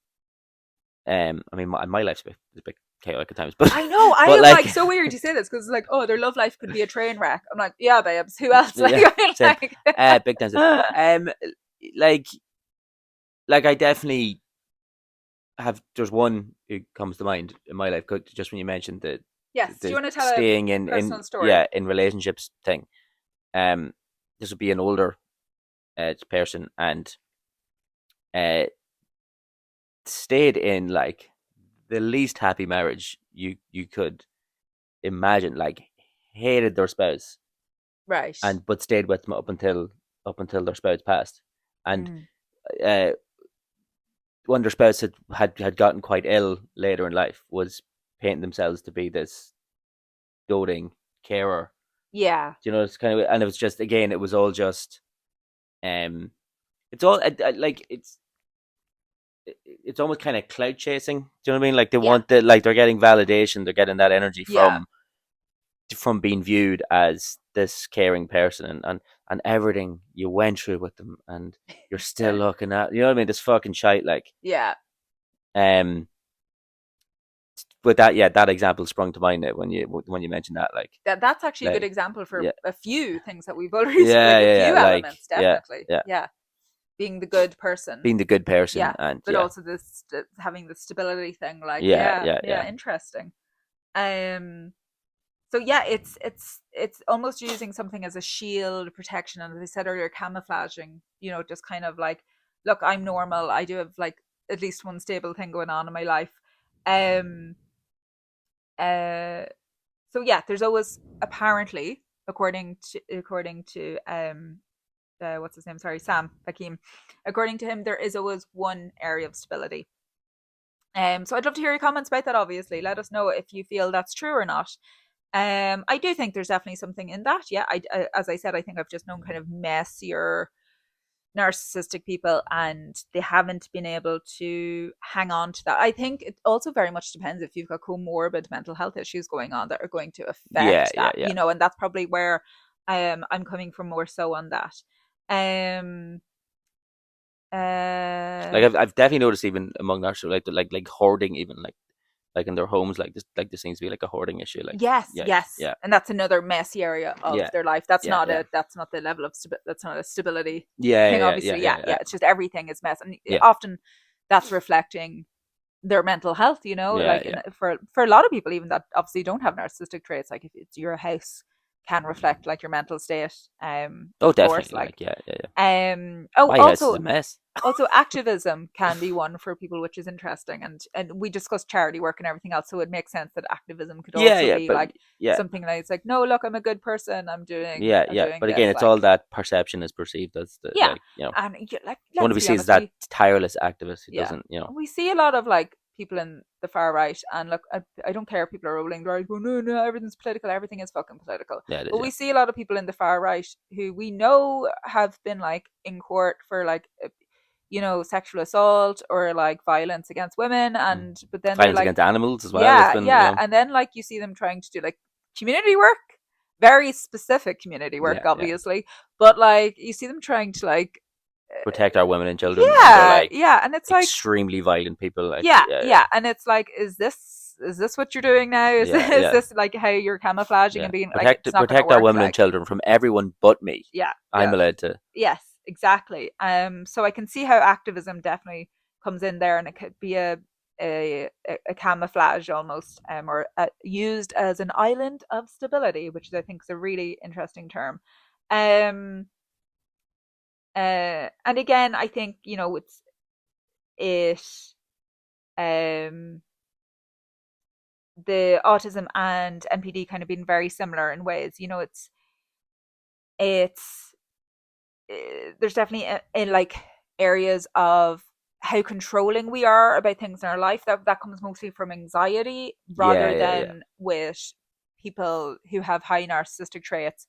I mean, my life's a bit chaotic at times, but I know. I but am like, like so weird you say this because it's like, oh, their love life could be a train wreck. I'm like, yeah, babes. Who else? Like, yeah, same. like, Big time. Um, like, I definitely have. There's one who comes to mind in my life just when you mentioned yes. Do you the want to tell a staying personal story? yeah, in relationships thing. Um, this would be an older person, and uh stayed in like the least happy marriage you could imagine. Like, hated their spouse, Right. and but stayed with them up until their spouse passed. And Mm. uh, when their spouse had gotten quite ill later in life, was painting themselves to be this doting carer. Yeah. You know, it's kind of, and it was just, again, it was all just, it's all like it's almost kind of cloud chasing. Do you know what I mean? Like, they Yeah. want the, like, they're getting validation, they're getting that energy Yeah. from being viewed as this caring person, and everything you went through with them, and you're still looking at, you know what I mean? This fucking shite, like, Yeah. um, but that, yeah, that example sprung to mind when you mentioned that, like, That's actually a good like, example for yeah, a few things that we've already yeah, like a yeah, few yeah, like, elements, yeah, definitely. yeah, Yeah. Being the good person. being the good person, Yeah. and But yeah, also this having the stability thing. Like, yeah, yeah, yeah, yeah, yeah, interesting. Um so yeah, it's almost using something as a shield protection, and as I said earlier, camouflaging, just kind of like, look, I'm normal, I do have like at least one stable thing going on in my life. um uh so yeah, there's always, apparently, according to what's his name, sorry, Sam Hakim, according to him, there is always one area of stability. So I'd love to hear your comments about that. Obviously, let us know if you feel that's true or not. I do think there's definitely something in that. Yeah, as I said, I think I've just known kind of messier narcissistic people, and they haven't been able to hang on to that. I think it also very much depends if you've got comorbid mental health issues going on that are going to yeah, affect yeah, that, yeah. and that's probably where I'm coming from more so on that. Um Like, uh I've definitely noticed, even among our, like hoarding, even like in their homes, like this seems to be like a hoarding issue. Like, Yes, yeah, yes, yeah, and that's another messy area of yeah, their life. That's yeah, not yeah, the level of that's not a stability yeah, thing. yeah, yeah, Obviously, yeah, yeah, yeah. yeah, It's just everything is mess, and yeah, often that's reflecting their mental health. yeah, Like yeah. for a lot of people, even that obviously don't have narcissistic traits, like if it's your house, can reflect like your mental state. Oh, Of course, definitely. like Like, yeah, yeah, yeah. oh, My house is also a mess. activism can be one for people, which is interesting, and we discussed charity work and everything else, so it makes sense that activism could Yeah, also yeah, be but like yeah, something that it's like, no, look, I'm a good person, yeah, I'm yeah. doing But again, this, it's all like, that perception is perceived as the, yeah. like, you know, And like, one let's of we be sees is honest, that tireless activist who yeah, doesn't, you know. we see a lot of like people in the far right, and look, I don't care if people are rolling their eyes, go, no, no, everything's political, everything is fucking political. Yeah, it is. But Yeah. we see a lot of people in the far right who we know have been like in court for like sexual assault or like violence against women, Mm. and but then they're Violence like, against animals as well. It's yeah, been, yeah, and then like you see them trying to do like community work, very specific community work, yeah, yeah. obviously, but like you see them trying to like, Protect our women and children, and they're yeah, like yeah, and it's like, extremely violent people. Like, yeah, yeah, yeah, yeah, and it's like, is this what you're doing now? Is yeah, is yeah, this like how you're camouflaging yeah. and being like, Protect it's not going to protect our work? women and Like, children from everyone but me. yeah, I'm yeah, allowed to. yes, exactly. So I can see how activism definitely comes in there, and it could be a camouflage almost, or used as an island of stability, which I think is a really interesting term. Um, and again, I think it um the autism and NPD kind of being very similar in ways. It's there's definitely in like areas of how controlling we are about things in our life that comes mostly from anxiety Yeah, rather yeah, yeah. than with people who have high narcissistic traits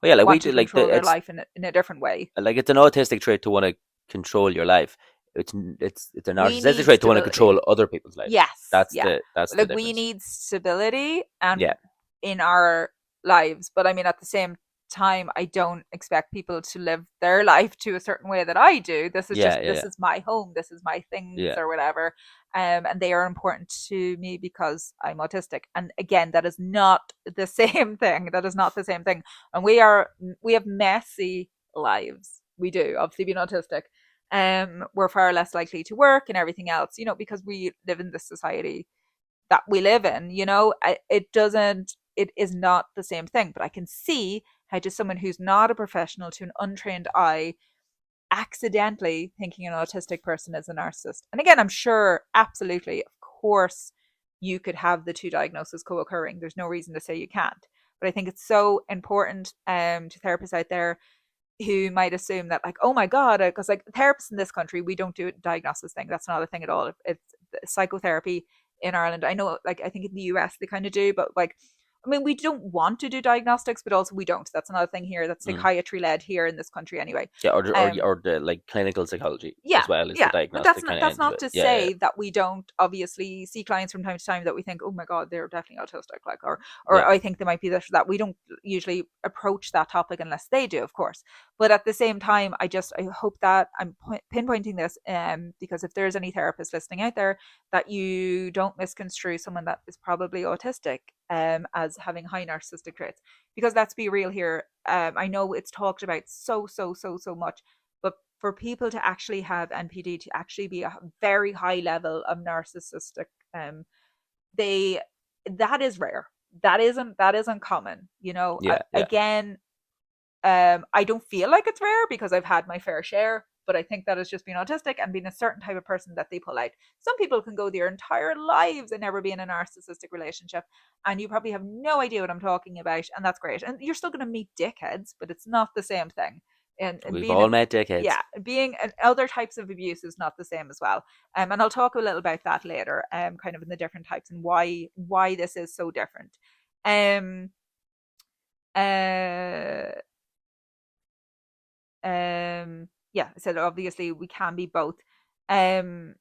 Oh yeah, like we want to do. Like control their life in a different way. it's an autistic trait to want to control your life. It's a We narcissistic need trait to want to stability. control other people's lives. Yes, yeah. That's the Like we difference. need stability and Yeah, in our lives, but I mean at the same time I don't expect people to live their life to a certain way that I do. yeah, yeah, This yeah, is my home, this is my things yeah. or whatever. And they are important to me because I'm autistic. And again, that is not the same thing. That is not the same thing. And we have messy lives. We do, obviously being autistic. We're far less likely to work and everything else, because we live in this society that we live in. It is not the same thing. But I can see how, to someone who's not a professional, to an untrained eye, accidentally thinking an autistic person is a narcissist. And again, I'm sure, absolutely, of course, you could have the two diagnoses co-occurring. There's no reason to say you can't. But I think it's so important to therapists out there who might assume that, like, oh my god, because like therapists in this country, we don't do a diagnosis thing. That's not a thing at all. It's psychotherapy in Ireland. I know, like, I think in the US they kind of do, but like, I mean, we don't want to do diagnostics, but also we don't. That's another thing here. That's Mm. psychiatry led here in this country anyway. Yeah, um or the like clinical psychology yeah, as well is the yeah, but that's diagnostic not kind of that's end of not it. to Yeah, yeah, say that we don't obviously see clients from time to time that we think, oh my god, they're definitely autistic, like, or yeah, I think they might be this or that. We don't usually approach that topic unless they do, of course. But at the same time, I hope that I'm pinpointing this, because if there's any therapists listening out there, that you don't misconstrue someone that is probably autistic as having high narcissistic traits. Because let's be real here, I know it's talked about so much, but for people to actually have NPD, to actually be a very high level of narcissistic, they that is rare. That isn't common. yeah, yeah, Again, I don't feel like it's rare because I've had my fair share, but I think that is just being autistic and being a certain type of person that they pull out. Some people can go their entire lives and never be in a narcissistic relationship, and you probably have no idea what I'm talking about, and that's great. And you're still going to meet dickheads, but it's not the same thing. And We've being all an met dickheads. yeah, being an other types of abuse is not the same as well. And I'll talk a little about that later, kind of in the different types and why this is so different. Um, uh, yeah, I said obviously we can be both. Um,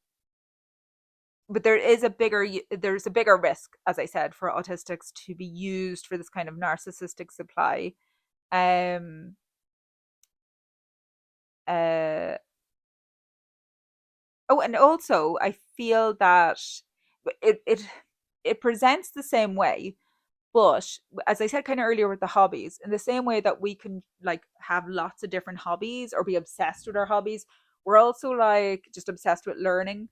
but there's a bigger risk, as I said, for autistics to be used for this kind of narcissistic supply. Um, uh, oh, and also I feel that it it it presents the same way. But as I said kind of earlier with the hobbies, in the same way that we can like have lots of different hobbies or be obsessed with our hobbies, we're also like just obsessed with learning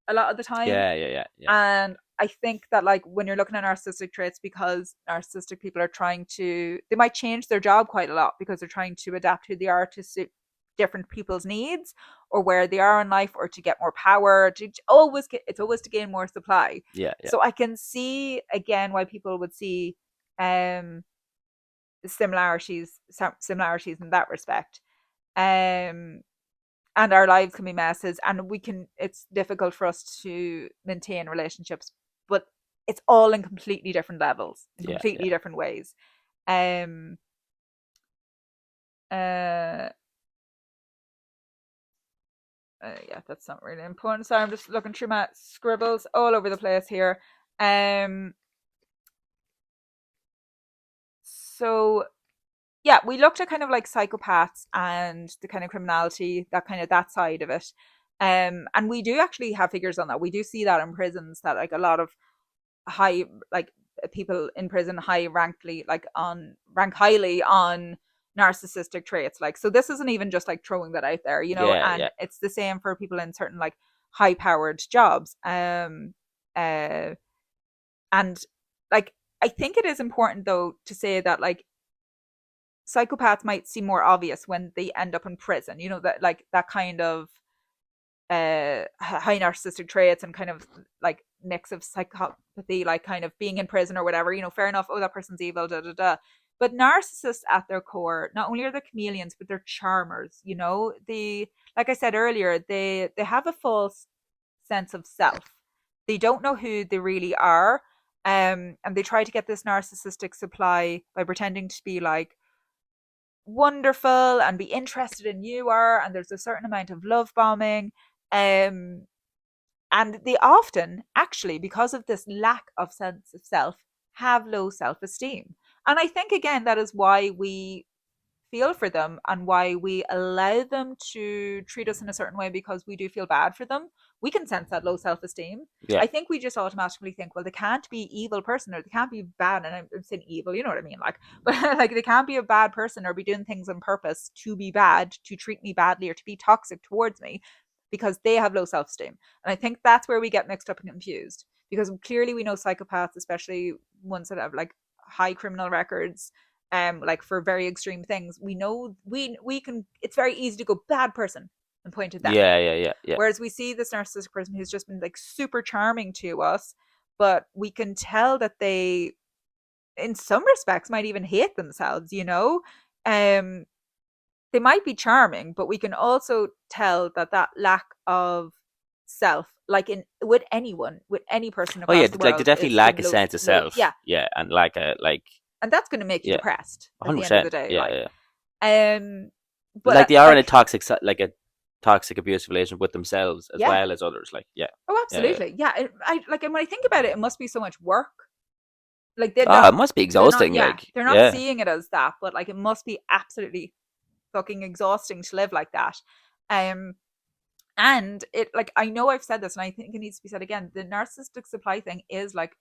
a lot of the time. Yeah, yeah, yeah, yeah, And I think that, like, when you're looking at narcissistic traits, because narcissistic people are they might change their job quite a lot because they're trying to adapt who they are to suit different people's needs or where they are in life, or to get more power, it's always to gain more supply. yeah, yeah. So I can see again why people would see um similarities in that respect. Um and our lives can be messes, and it's difficult for us to maintain relationships, but it's all in completely different levels, in Yeah, completely yeah. different ways. um uh, yeah, that's not really important. So I'm just looking through my scribbles all over the place here. um so yeah, we looked at kind of like psychopaths and the kind of criminality, that side of it. And we do actually have figures on that. We do see that in prisons, that like a lot of high, like, people in prison high rankly, like on rank highly on narcissistic traits. Like, so this isn't even just like throwing that out there, Yeah, and yeah, it's the same for people in certain like high powered jobs. Uh and like, I think it is important though to say that like psychopaths might seem more obvious when they end up in prison, that like that kind of high narcissistic traits and kind of like mix of psychopathy, like kind of being in prison or whatever, fair enough. Oh, that person's evil, da da da. But narcissists at their core, not only are they chameleons, but they're charmers. They, like I said earlier, they have a false sense of self. They don't know who they really are. And they try to get this narcissistic supply by pretending to be like wonderful and be interested in you are, and there's a certain amount of love bombing. Um, and they often, actually, because of this lack of sense of self, have low self esteem. And I think, again, that is why we feel for them and why we allow them to treat us in a certain way, because we do feel bad for them. We can sense that low self esteem. yeah, I think we just automatically think, well, they can't be evil person, or they can't be bad. And I'm saying evil, you know what I mean? Like, but like they can't be a bad person or be doing things on purpose to be bad, to treat me badly, or to be toxic towards me, because they have low self esteem. And I think that's where we get mixed up and confused, because clearly we know psychopaths, especially ones that have like high criminal records, like for very extreme things, we know we can, it's very easy to go bad person and point at them. yeah, yeah, yeah, yeah. Whereas we see this narcissistic person who's just been like super charming to us, but we can tell that they, in some respects, might even hate themselves. um they might be charming, but we can also tell that that lack of self, like in with anyone, with any person Oh yeah, across the like they world, definitely is lack in a low, sense of low, self. yeah. Yeah, and like a like And that's going to make you yeah, depressed at the end of the 100%. day, Yeah, like. yeah. um but Like they are in a like, toxic abusive relationship with themselves as yeah. well as others. Like yeah, Oh, yeah, yeah. absolutely. Yeah. I like, and when I think about it, it must be so much work. Like they're Ah, not, it must be they're not, exhausting. yeah, Like they're not yeah, seeing it as that, but like it must be absolutely fucking exhausting to live like that. Um, and it, like, I know I've said this, and I think it needs to be said again. The narcissistic supply thing is like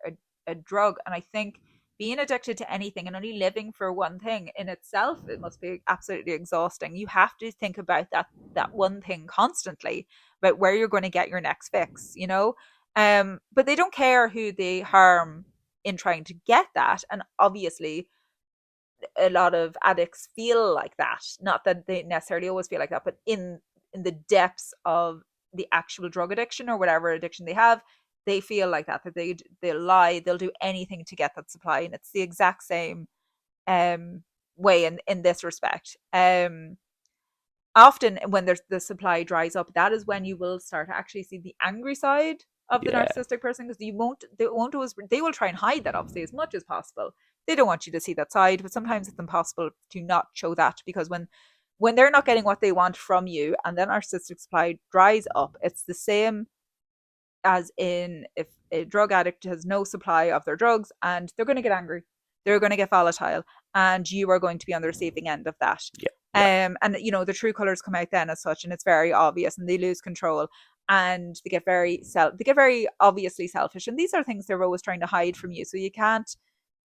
a drug, and I think being addicted to anything and only living for one thing in itself, it must be absolutely exhausting. You have to think about that one thing constantly, about where you're going to get your next fix. But they don't care who they harm in trying to get that, and obviously a lot of addicts feel like that. Not that they necessarily always feel like that, but in the depths of the actual drug addiction or whatever addiction they have, they feel like that they'll lie, they'll do anything to get that supply. And it's the exact same um way in this respect. Often when there's the supply dries up, that is when you will start to actually see the angry side of the yeah. narcissistic person, because they won't always, they will try and hide that obviously as much as possible. They don't want you to see that side, but sometimes it's impossible to not show that, because when they're not getting what they want from you and then narcissistic supply dries up, it's the same as in if a drug addict has no supply of their drugs, and they're going to get angry, they're going to get volatile, and you are going to be on the receiving end of that. Yeah, yeah, And the true colors come out then as such, and it's very obvious, and they lose control, and they get very obviously selfish, and these are things they're always trying to hide from you. So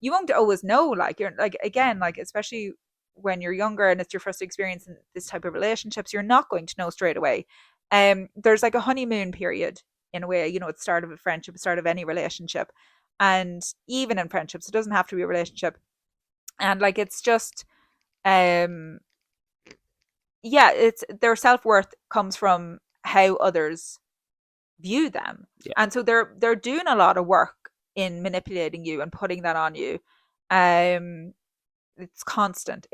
you won't always know, like, you're like, again, like, especially when you're younger and it's your first experience in this type of relationships, you're not going to know straight away. There's like a honeymoon period in a way, at the start of a friendship, the start of any relationship. And even in friendships, it doesn't have to be a relationship. And like, it's just, um, yeah, it's their self worth comes from how others view them. yeah. And so they're doing a lot of work in manipulating you and putting that on you. Um, it's constant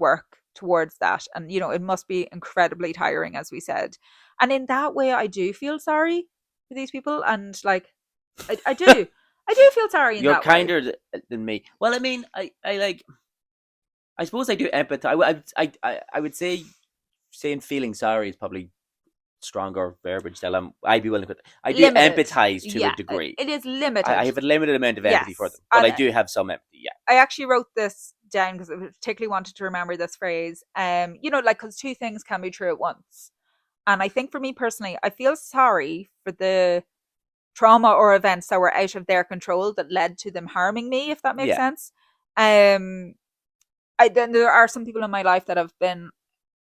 work towards that, and it must be incredibly tiring, as we said. And in that way, I do feel sorry for these people, and like, I do, I do feel sorry in You're that way. kinder than me. Well, I mean, I like. I suppose I do empathize. I would say saying feeling sorry is probably stronger verbiage that I'd be willing to put. I do Limited, empathize to a yeah, degree. it is I limited. have a limited amount of empathy for them, Yes, but I and do have some empathy. Yeah, I actually wrote this down because I particularly wanted to remember this phrase. Like, because two things can be true at once. And I think for me personally, I feel sorry for the trauma or events that were out of their control that led to them harming me, if that makes yeah, sense. Um, then there are some people in my life that have been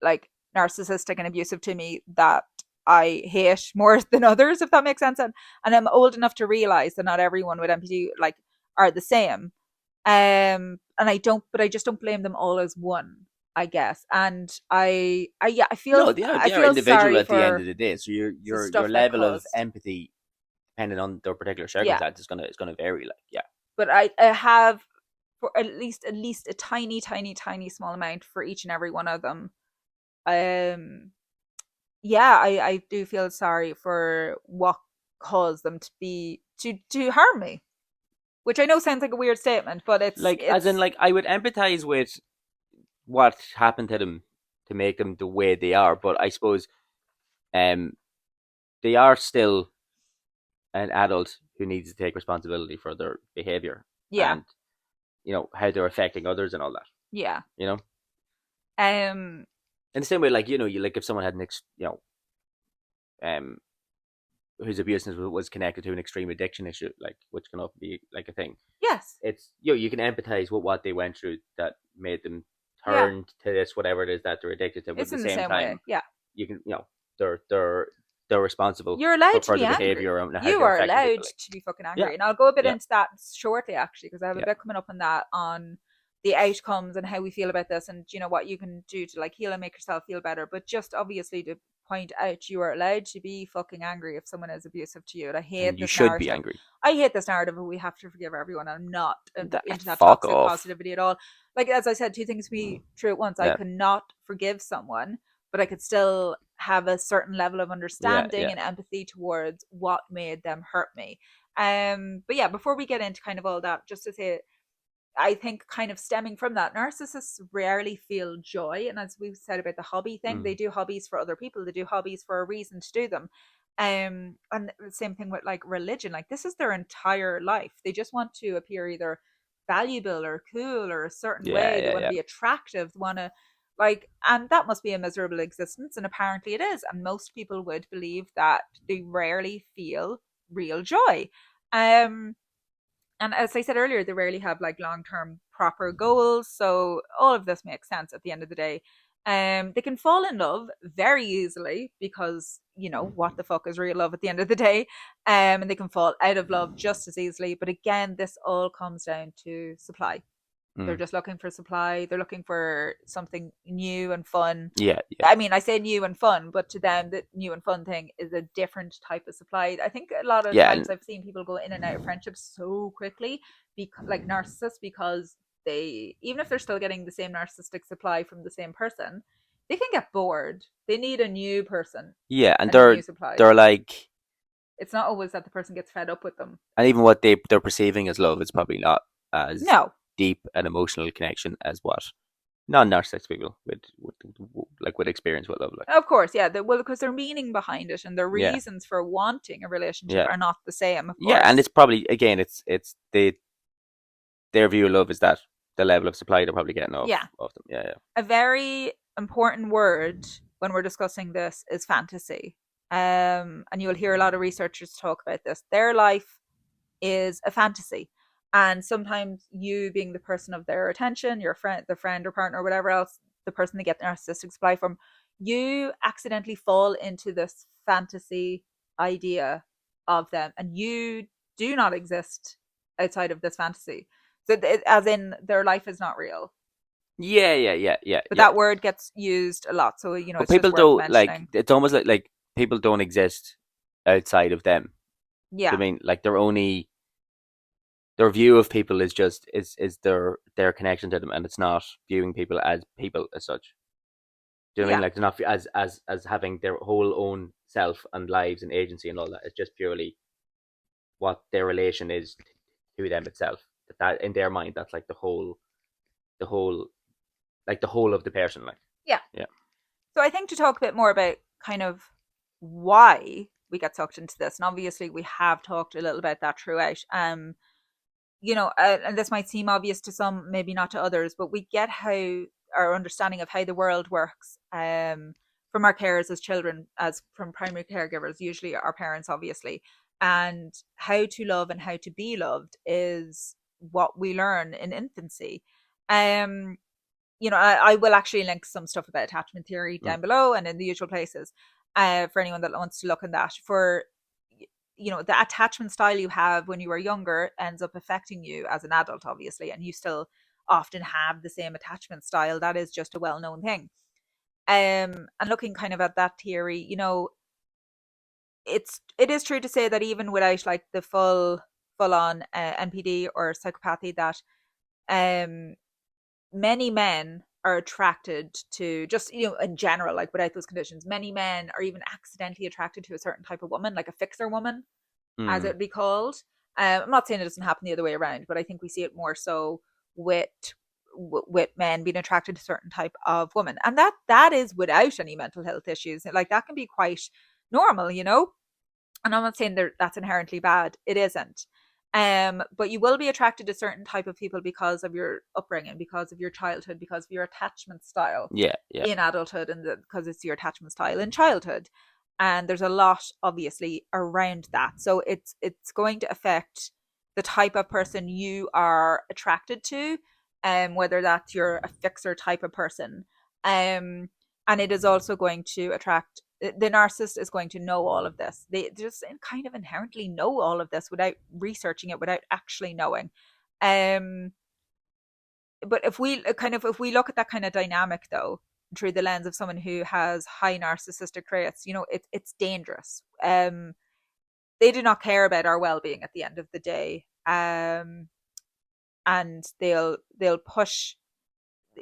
like narcissistic and abusive to me that I hate more than others, if that makes sense. And I'm old enough to realize that not everyone with empathy like are the same. And I just don't blame them all as one, I guess. And yeah, No, they I are feel individual sorry at the end for of the day. So the your stuff they level of caused. empathy, depending on their particular Yeah, circumstance, is gonna vary. Like, yeah, but I have for at least a tiny, tiny, tiny small amount for each and every one of them. Um, yeah, I do feel sorry for what caused them to be to harm me, which I know sounds like a weird statement, but like as in it's like I would empathize with what happened to them to make them the way they are, but I suppose um they are still an adult who needs to take responsibility for their behavior yeah, and how they're affecting others and all that. yeah. You know, Um, in the same way, like you like if someone had um whose abuse was connected to an extreme addiction issue, like which can often be like a thing. yes, It's you can empathize with what they went through that made them yeah. turn to this whatever it is that they're addicted to. But at It's the in the same same way. time, Yeah. you can they're responsible You're allowed to for be the angry. behavior and how You they're are affecting people. allowed Like, to be fucking yeah, angry. And I'll go a bit yeah, into that shortly, actually, because I have a yeah, bit coming up on that, on the outcomes and how we feel about this, and what you can do to like heal and make yourself feel better. But just obviously to point out, you are allowed to be fucking angry if someone is abusive to you. And I and hate you this should be narrative. angry. I hate this narrative of we have to forgive everyone. I'm not into that Fuck toxic off. positivity at all. Like, as I said, two things can be true at once. I Yeah, cannot forgive someone, but I could still have a certain level of yeah, understanding yeah. and empathy towards what made them hurt me. But yeah, before we get into kind of all that, just to say, I think kind of stemming from that, narcissists rarely feel joy. And as we've said about the hobby thing, Mm. they do hobbies for other people. They do hobbies for a reason to do them. And the same thing with like religion. Like, this is their entire life. They just want to appear either valuable or cool or a certain Yeah, way. They yeah, want to yeah. be attractive. They want to like, and that must be a miserable existence. And apparently it is. And most people would believe that they rarely feel real joy. Um, and as I said earlier, they rarely have like long term proper goals. So all of this makes sense at the end of the day. They can fall in love very easily because what the fuck is real love at the end of the day. And they can fall out of love just as easily. But again, this all comes down to supply. They're Mm. just looking for supply. They're looking for something new and fun. Yeah, yeah, I mean, I say new and fun, but to them, the new and fun thing is a different type of supply. I think a lot of yeah, times and I've seen people go in and out of friendships so quickly, like narcissists, because they, even if they're still getting the same narcissistic supply from the same person, they can get bored. They need a new person yeah, and and a new supply. they're like, It's not always that the person gets fed up with them. and even what they're perceiving as love is probably not as No, deep an emotional connection as what non-narcissistic people would experience with love. Like, of course, yeah. Well, because their meaning behind it and their yeah, reasons for wanting a relationship yeah, are not the same, of yeah, and course. it's probably again, it's their view of love is that the level of supply they're probably getting Yeah. of them. Yeah, yeah. A very important word when we're discussing this is fantasy. And you'll hear a lot of researchers talk about this. Their life is a fantasy. And sometimes you being the person of their attention, your friend, the friend or partner or whatever else, the person they get the narcissistic supply from, you accidentally fall into this fantasy idea of them and you do not exist outside of this fantasy. So, as in, their life is not real. Yeah, yeah, yeah, yeah, But yeah. that word gets used a lot, so But it's just people worth don't like. mentioning. It's almost like people don't exist outside of them. Do you Yeah, mean like their view of people is just is their connection to them, and it's not viewing people as such. Do you know what I mean? yeah, Like they're not as having their whole own self and lives and agency and all that. It's just purely what their relation is to them itself. That in their mind, that's like the whole, like the whole of the person. Like, yeah. yeah, So I think to talk a bit more about kind of why we get sucked into this, and obviously we have talked a little about that throughout. And this might seem obvious to some, maybe not to others, but we get how our understanding of how the world works from our carers as children, as from primary caregivers, usually our parents, obviously, and how to love and how to be loved is what we learn in infancy. Um, I will actually link some stuff about attachment theory Mm. down below and in the usual places, for anyone that wants to look in that. For the attachment style you have when you were younger ends up affecting you as an adult, obviously, and you still often have the same attachment style. That is just a well-known thing. And looking kind of at that theory, it is true to say that even without like the full on NPD or psychopathy, that um many men are attracted to, just in general, like without those conditions, many men are even accidentally attracted to a certain type of woman, like a fixer woman, as it Mm. would be called. I'm not saying it doesn't happen the other way around, but I think we see it more so with with men being attracted to a certain type of woman, and that is without any mental health issues. Like that can be quite normal. And I'm not saying that's inherently bad. It isn't. But you will be attracted to certain type of people because of your upbringing, because of your childhood, because of your attachment style Yeah, yeah, in adulthood, and because it's your attachment style in childhood. And there's a lot, obviously, around that. So it's going to affect the type of person you are attracted to, whether that's you're a fixer type of person. And it is also going to attract, the narcissist is going to know all of this. They just kind of inherently know all of this without researching it, without actually knowing. Um, but if we look at that kind of dynamic though, through the lens of someone who has high narcissistic traits, it's dangerous. They do not care about our well-being at the end of the day. And they'll push,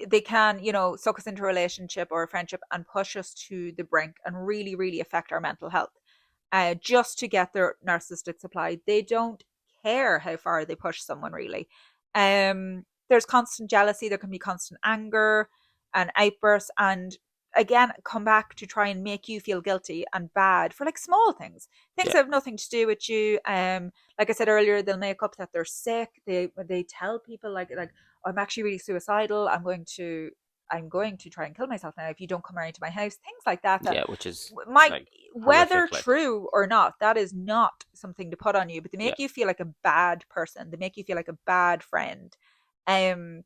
they can, suck us into a relationship or a friendship and push us to the brink and really, really affect our mental health, just to get their narcissistic supply. They don't care how far they push someone, really. There's constant jealousy, there can be constant anger and outbursts, and again, come back to try and make you feel guilty and bad for like small things yeah, that have nothing to do with you. Like I said earlier, they'll make up that they're sick. They tell people like I'm actually really suicidal. I'm going to try and kill myself now if you don't come around to my house. Things like that. That yeah, which is might, like whether horrific. Like, true or not, that is not something to put on you. But they yeah, make you feel like a bad person. They make you feel like a bad friend. Um,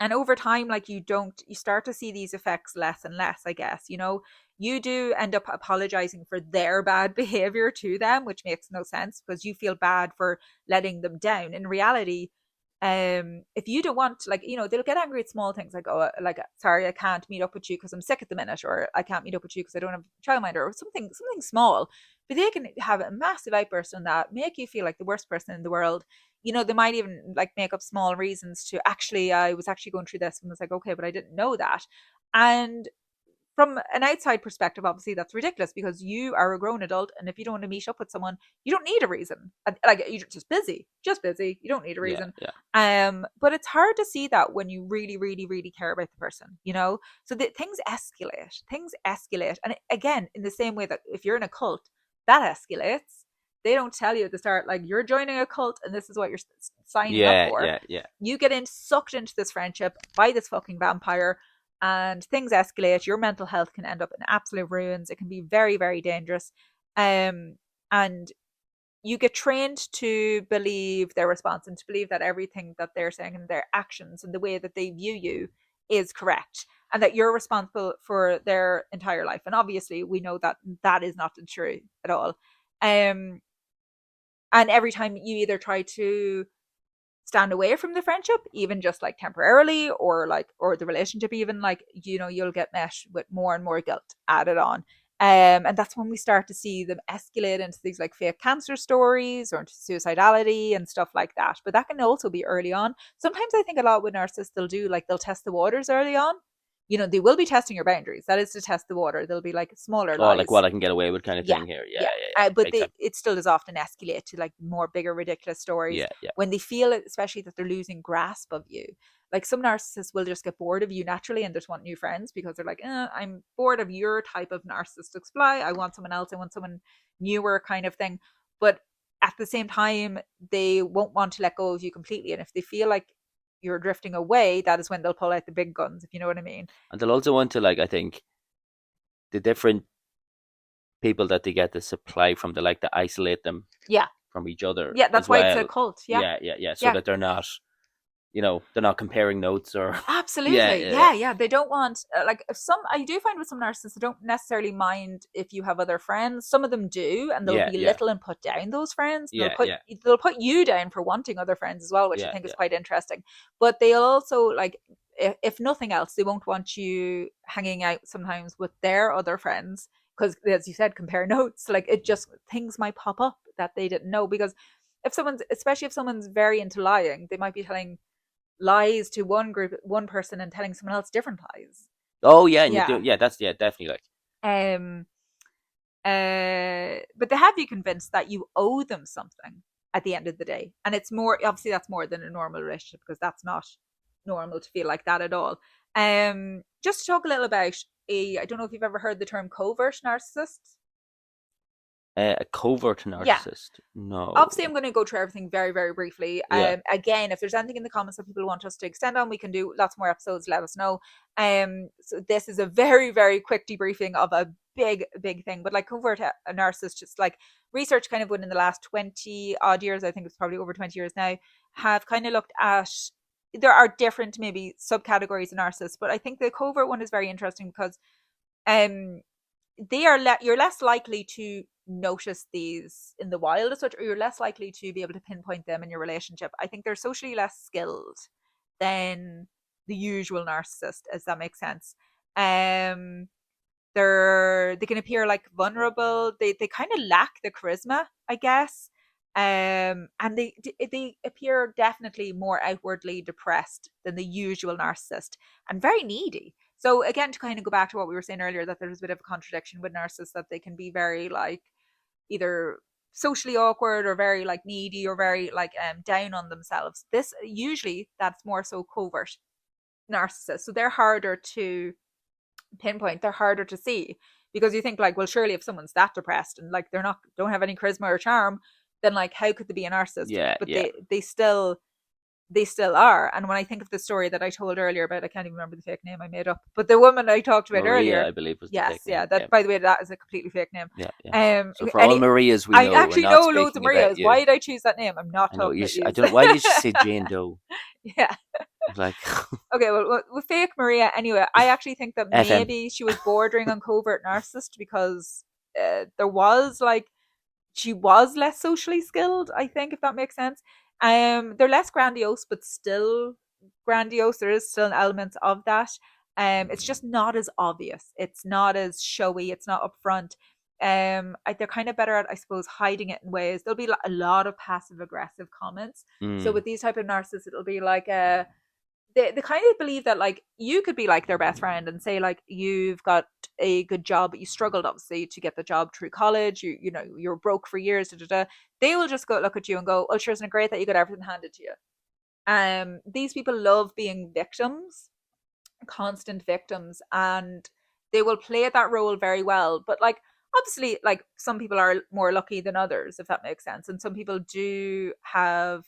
and over time, like you start to see these effects less and less, I guess. You do end up apologizing for their bad behavior to them, which makes no sense because you feel bad for letting them down. In reality, if you don't want, like, they'll get angry at small things, like, oh, like, sorry, I can't meet up with you because I'm sick at the minute, or I can't meet up with you because I don't have a childminder, or something small. But they can have a massive outburst on that, make you feel like the worst person in the world. They might even like make up small reasons to, actually, I was actually going through this, and was like, okay, but I didn't know that. And from an outside perspective, obviously that's ridiculous because you are a grown adult, and if you don't want to meet up with someone, you don't need a reason. Like, you're just busy. You don't need a yeah, reason. yeah, But it's hard to see that when you really, really, really care about the person. So that things escalate, and again, in the same way that if you're in a cult, that escalates. They don't tell you at the start, like, you're joining a cult and this is what you're signing up yeah, for. yeah, yeah. You get sucked into this friendship by this fucking vampire, and things escalate. Your mental health can end up in absolute ruins. It can be very, very dangerous. And you get trained to believe their response and to believe that everything that they're saying and their actions and the way that they view you is correct, and that you're responsible for their entire life. And obviously, we know that that is not true at all. Um, and every time you either try to stand away from the friendship, even just like temporarily, or the relationship, even, like, you'll get met with more and more guilt added on. And that's when we start to see them escalate into these like fake cancer stories or into suicidality and stuff like that. But that can also be early on. Sometimes I think a lot with narcissists, they'll test the waters early on. They will be testing your boundaries. That is to test the water. They'll be like smaller Oh, like lies. what I can get away with, kind of Yeah, thing here. Yeah, yeah. yeah, yeah. But Big time. it still does often escalate to like more bigger, ridiculous stories Yeah, yeah, when they feel it, especially that they're losing grasp of you. Like, some narcissists will just get bored of you naturally and just want new friends because they're like, I'm bored of your type of narcissistic supply. I want someone else. I want someone newer, kind of thing. But at the same time, they won't want to let go of you completely. And if they feel like you're drifting away, that is when they'll pull out the big guns, if you know what I mean. and they'll also want to, like, I think the different people that they get the supply from, they like to isolate them Yeah. from each other Yeah, as that's why it's a well. cult. Yeah. Yeah, yeah, yeah. So Yeah. that they're not they're not comparing notes or yeah, Absolutely. yeah, yeah, Yeah. They don't want, like, if some, I do find with some narcissists, they don't necessarily mind if you have other friends. Some of them do, and they'll yeah, yeah, belittle and put down those friends. And yeah, yeah, they'll put you down for wanting other friends as well, which I yeah, think is yeah. quite interesting. But they'll also, like, if nothing else, they won't want you hanging out sometimes with their other friends because, as you said, compare notes. Like, it just, things might pop up that they didn't know, because if someone's, especially if someone's very into lying, they might be telling lies to one person and telling someone else different lies. Oh yeah, and you do, Yeah. yeah. That's yeah, definitely like Um but they have you convinced that you owe them something at the end of the day. And it's more, obviously that's more than a normal relationship, because that's not normal to feel like that at all. Just to talk a little about I don't know if you've ever heard the term covert narcissist. a covert Yeah. narcissist. No. Obviously, I'm going to go through everything very, very briefly. Yeah. Again, if there's anything in the comments that people want us to extend on, we can do lots more episodes. Let us know. So this is a very, very quick debriefing of a big, big thing. But like covert a narcissist, just like research kind of within the last 20 odd years, I think it's probably over 20 years now, have kind of looked at. There are different maybe subcategories of narcissists, but I think the covert one is very interesting because um they are you're less likely to notice these in the wild as such, or you're less likely to be able to pinpoint them in your relationship. I think they're socially less skilled than the usual narcissist, as that makes sense. um they can appear like vulnerable. They kind of lack the charisma, I guess. And they appear definitely more outwardly depressed than the usual narcissist, and very needy. So again, to kind of go back to what we were saying earlier, that there's a bit of a contradiction with narcissists, that they can be very like either socially awkward or very like needy or very like down on themselves. This usually, that's more so covert narcissists, so they're harder to pinpoint, they're harder to see, because you think like, well, surely if someone's that depressed and like they're not, don't have any charisma or charm, then like how could they be a narcissist? Yeah, But yeah. they still are. And when I think of the story that I told earlier about, I can't even remember the fake name I made up, but the woman I talked about Maria, earlier, I believe, was the yes, fake yeah, name. that, Yeah, by the way, that is a completely fake name. yeah, yeah. um So for all any Marias we I know, we're actually not know loads of speaking about Marias. you. Why did I choose that name? I'm not I know talking you. about you. I don't. Why did you say Jane Doe? Yeah. Like Okay, well, with fake Maria, anyway, I actually think that FM. maybe she was bordering on covert narcissist, because there was like, she was less socially skilled, I think, if that makes sense. They're less grandiose, but still grandiose. There is still an element of that. It's just not as obvious. It's not as showy. It's not upfront. They're kind of better at, I suppose, hiding it in ways. There'll be a lot of passive aggressive comments. So Mm. with these type of narcissists, it'll be like they kind of believe that like you could be like their best friend and say like, you've got a good job but you struggled obviously to get the job through college, you know you're broke for years, da, da, da. They will just go look at you and go, oh sure, isn't it great that you got everything handed to you. These people love being victims, constant victims, and they will play that role very well. But like, obviously, like some people are more lucky than others, if that makes sense, and some people do have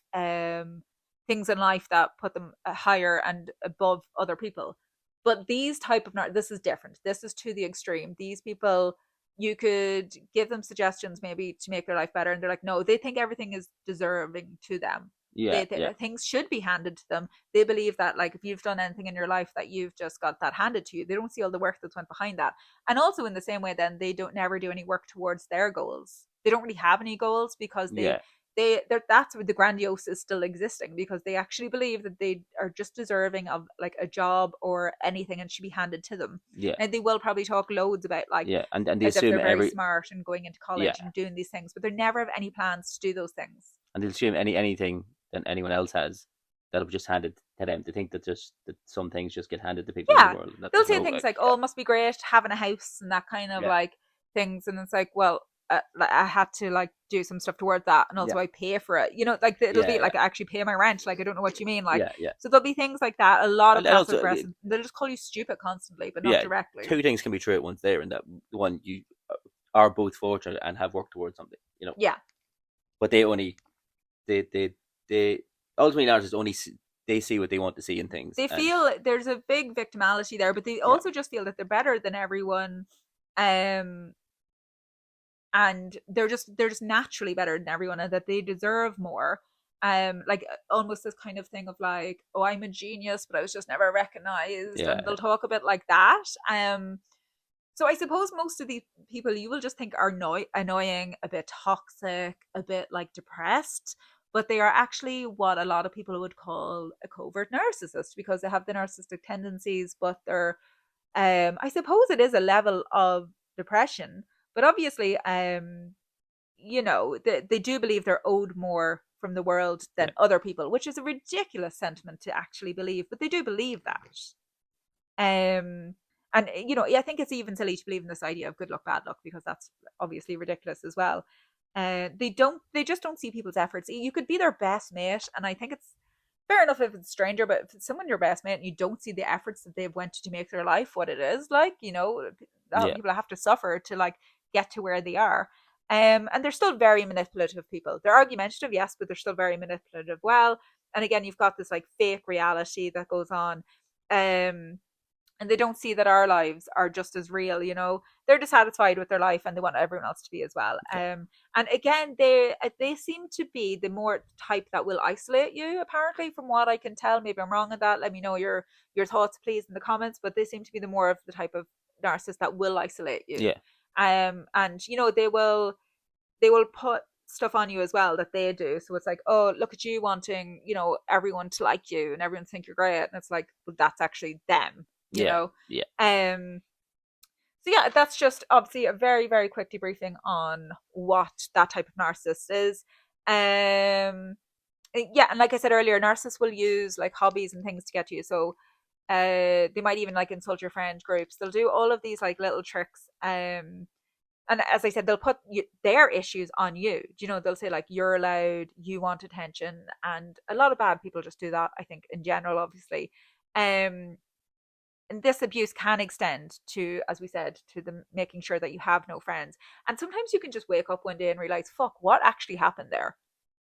things in life that put them higher and above other people. But these type of this is different. This is to the extreme. These people, you could give them suggestions maybe to make their life better, and they're like, no, they think everything is deserving to them. Yeah, yeah, Things should be handed to them. They believe that like, if you've done anything in your life, that you've just got that handed to you. They don't see all the work that's went behind that. And also in the same way, then they don't never do any work towards their goals. They don't really have any goals, because yeah, they're that's where the grandiose is still existing, because they actually believe that they are just deserving of like a job or anything, and should be handed to them. yeah, And they will probably talk loads about like, yeah. And they as if assume they're very every smart and going into yeah, college and doing these things, but they never have any plans to do those things. and they assume anything that anyone else has that'll be just handed to them. They think that just that some things just get handed to people in the Yeah, world, and that they'll there's say no things like like, "Oh, it must be great having a house," and that kind of yeah, like things. And it's like, well, like, I had to like do some stuff towards that, and yeah, also I pay for it. Like it'll be yeah, like, I actually pay my rent. Like, I don't know what you mean. Like, yeah, yeah. so there'll be things like that. A lot of And passive also aggressive. They'll just call you stupid constantly, but not yeah, directly. two things can be true at once there, and that one you are both fortunate and have worked towards something, Yeah, but they only they ultimately narcissists only they see what they want to see in things, they and feel there's a big victimality there, but they yeah, also just feel that they're better than everyone. Um, and they're just naturally better than everyone, and that they deserve more. like almost this kind of thing of like, oh, I'm a genius, but I was just never recognized, Yeah, and they'll talk a bit like that. So I suppose most of these people you will just think are annoying, a bit toxic, a bit like depressed, but they are actually what a lot of people would call a covert narcissist because they have the narcissistic tendencies, but they're I suppose it is a level of depression, but obviously they do believe they're owed more from the world yeah, than other people, which is a ridiculous sentiment to actually believe, but they do believe that. Um, and I think it's even silly to believe in this idea of good luck, bad luck, because that's obviously ridiculous as well. They just don't see people's efforts. You could be their best mate, and I think it's fair enough if it's a stranger, but if it's someone your best mate and you don't see the efforts that they've went to make their life what it is, like, yeah, people have to suffer to like get to where they are. And they're still very manipulative people. They're argumentative, yes, but they're still very manipulative. Well, and again, you've got this like fake reality that goes on. Um, and they don't see that our lives are just as real. They're dissatisfied with their life and they want everyone else to be as well. yeah, And again, they seem to be the more type that will isolate you, apparently, from what I can tell. Maybe I'm wrong on that. Let me know your thoughts, please, in the comments. But they seem to be the more of the type of narcissist that will isolate you. yeah, And they will put stuff on you as well that they do. So it's like, oh, look at you wanting, everyone to like you and everyone to think you're great. And it's like, well, that's actually them, you yeah, know? yeah, Um, so yeah, that's just obviously a very, very quick debriefing on what that type of narcissist is. Yeah, and like I said earlier, narcissists will use like hobbies and things to get you. So they might even like insult your friend groups. They'll do all of these like little tricks. And as I said, they'll put their issues on you. They'll say like, you're allowed, you want attention, and a lot of bad people just do that. I think in general, obviously, and this abuse can extend to, as we said, to the making sure that you have no friends. And sometimes you can just wake up one day and realize, fuck, what actually happened there?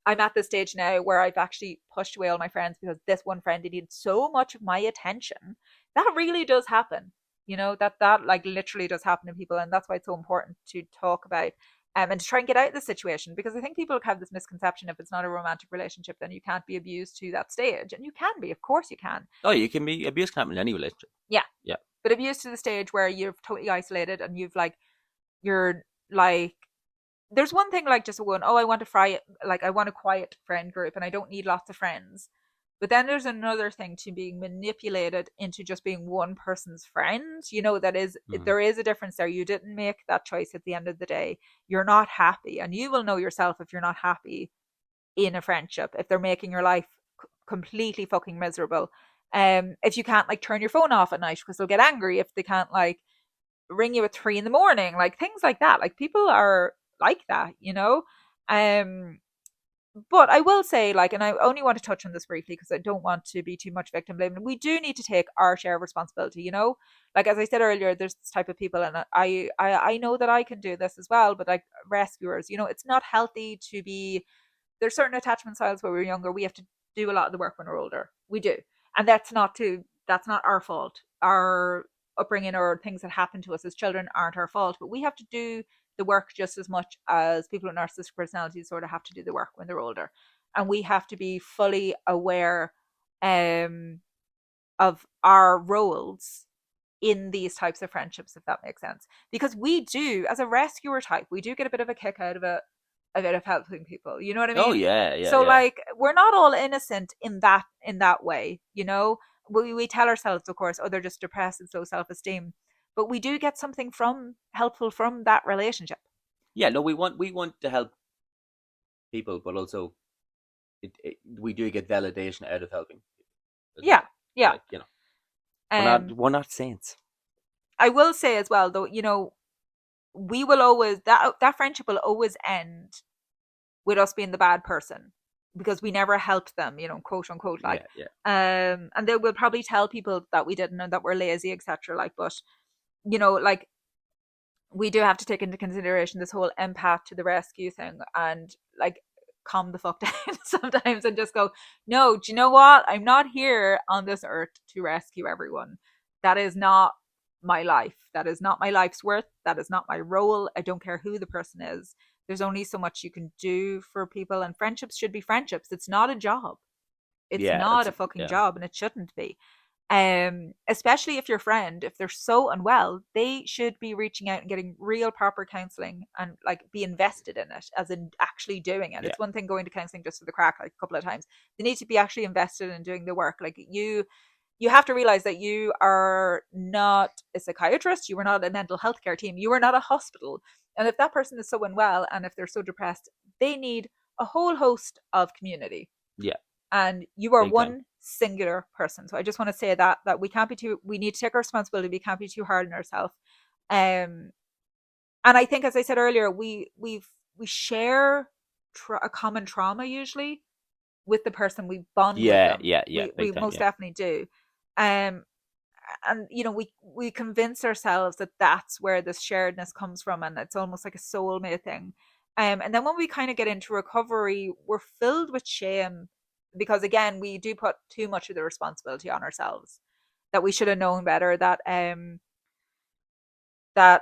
I'm at this stage now where I've actually pushed away all my friends because this one friend needed so much of my attention. That really does happen. That like literally does happen to people, and that's why it's so important to talk about and to try and get out of the situation, because I think people have this misconception if it's not a romantic relationship then you can't be abused to that stage, and you can be, of course you can. oh, you can be abuse can happen in any relationship. Yeah, Yeah, but abused to the stage where you're totally isolated and you're like, there's one thing like just going, oh, I want to I want a quiet friend group and I don't need lots of friends. But then there's another thing to being manipulated into just being one person's friend. mm-hmm. There is a difference there. You didn't make that choice at the end of the day. You're not happy, and you will know yourself if you're not happy in a friendship, if they're making your life completely fucking miserable. If you can't like turn your phone off at night because they'll get angry, if they can't like ring you at 3 in the morning, like things like that. Like people are like that. Um, but I will say, like, and I only want to touch on this briefly because I don't want to be too much victim blaming. We do need to take our share of responsibility. Like as I said earlier, there's this type of people, and I know that I can do this as well. But like rescuers, it's not healthy to be. There's certain attachment styles where we're younger. We have to do a lot of the work when we're older. We do, and that's not our fault. Our upbringing or things that happen to us as children aren't our fault, but we have to do the work just as much as people with narcissistic personalities sort of have to do the work when they're older. And we have to be fully aware um, of our roles in these types of friendships, if that makes sense. Because we do, as a rescuer type, we do get a bit of a kick out of it, a bit of helping people. You know what I Oh mean? yeah, yeah, So yeah, like we're not all innocent in that way. We tell ourselves, of course, oh, they're just depressed and so self-esteem, but we do get something from helpful from that relationship. yeah. No, we want to help people, but also we do get validation out of helping as Yeah, well. yeah. Like we're not um we're not saints. I will say as well though, we will always, that friendship will always end with us being the bad person because we never helped them, quote unquote, like. Yeah, yeah, And they will probably tell people that we didn't and that we're lazy, etc., like. But like, we do have to take into consideration this whole empath to the rescue thing, and like calm the fuck down sometimes and just go, no, do you know what, I'm not here on this earth to rescue everyone. That is not my life. That is not my life's worth. That is not my role. I don't care who the person is. There's only so much you can do for people, and friendships should be friendships. It's not a job. It's Yeah, not that's a fucking yeah, job, and it shouldn't be. Especially if your friend, if they're so unwell, they should be reaching out and getting real proper counselling and like be invested in it, as in actually doing it. yeah, It's one thing going to counselling just for the crack like a couple of times. They need to be actually invested in doing the work. Like you have to realize that you are not a psychiatrist, you are not a mental health care team, you are not a hospital. And if that person is so unwell and if they're so depressed, they need a whole host of community, yeah, and you are big time. one singular person. So I just want to say that we can't be too, we need to take our responsibility, we can't be too hard on ourselves. um and I think, as I said earlier, we share a common trauma usually with the person, we bond with Yeah, them, yeah, yeah, we big time. most Yeah, definitely do. um and we convince ourselves that that's where this sharedness comes from, and it's almost like a soulmate thing. And then when we kind of get into recovery, we're filled with shame, because again, we do put too much of the responsibility on ourselves, that we should have known better, that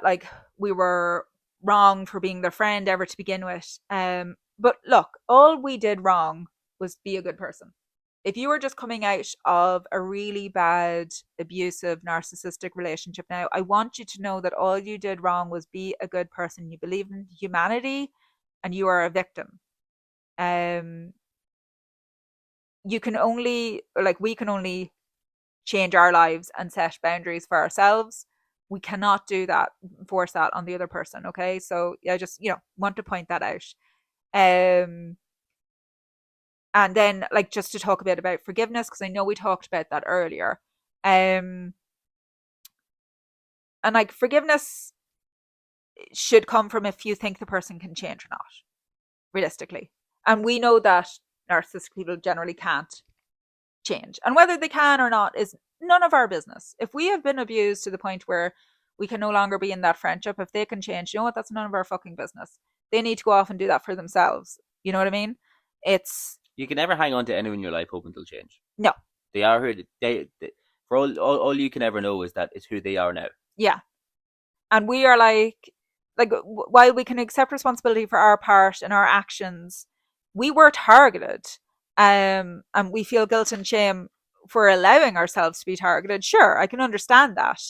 like we were wrong for being their friend ever to begin with. But look, all we did wrong was be a good person. If you were just coming out of a really bad, abusive, narcissistic relationship now, I want you to know that all you did wrong was be a good person. You believe in humanity and you are a victim. Um, you can only, like, we can only change our lives and set boundaries for ourselves. We cannot do that, force that on the other person. Okay. So yeah, I just, want to point that out. Um, and then, like, just to talk a bit about forgiveness, because I know we talked about that earlier. Um, and like, forgiveness should come from if you think the person can change or not, realistically. And we know that narcissistic people generally can't change. And whether they can or not is none of our business. If we have been abused to the point where we can no longer be in that friendship, if they can change, you know what? That's none of our fucking business. They need to go off and do that for themselves. You know what I mean? It's you can never hang on to anyone in your life hoping they'll change. no, They are who they for all you can ever know is that it's who they are now. yeah. And we are like while we can accept responsibility for our part and our actions, we were targeted. And we feel guilt and shame for allowing ourselves to be targeted. Sure, I can understand that.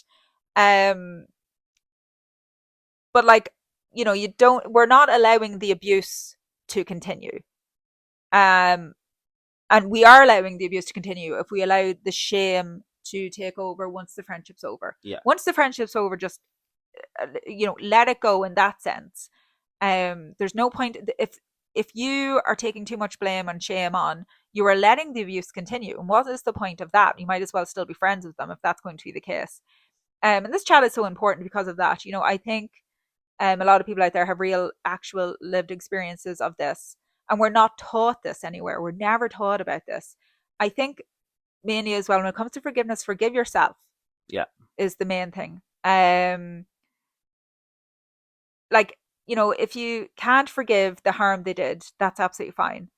Um, but like, you don't, we're not allowing the abuse to continue. Um, and we are allowing the abuse to continue if we allow the shame to take over once the friendship's over. Yeah, Once the friendship's over, just let it go in that sense. There's no point if you are taking too much blame and shame on, you are letting the abuse continue. And what is the point of that? You might as well still be friends with them if that's going to be the case. And this chat is so important because of that. I think a lot of people out there have real, actual lived experiences of this, and we're not taught this anywhere. We're never taught about this. I think mainly as well, when it comes to forgiveness, forgive yourself yeah. is the main thing. Like, if you can't forgive the harm they did, that's absolutely fine.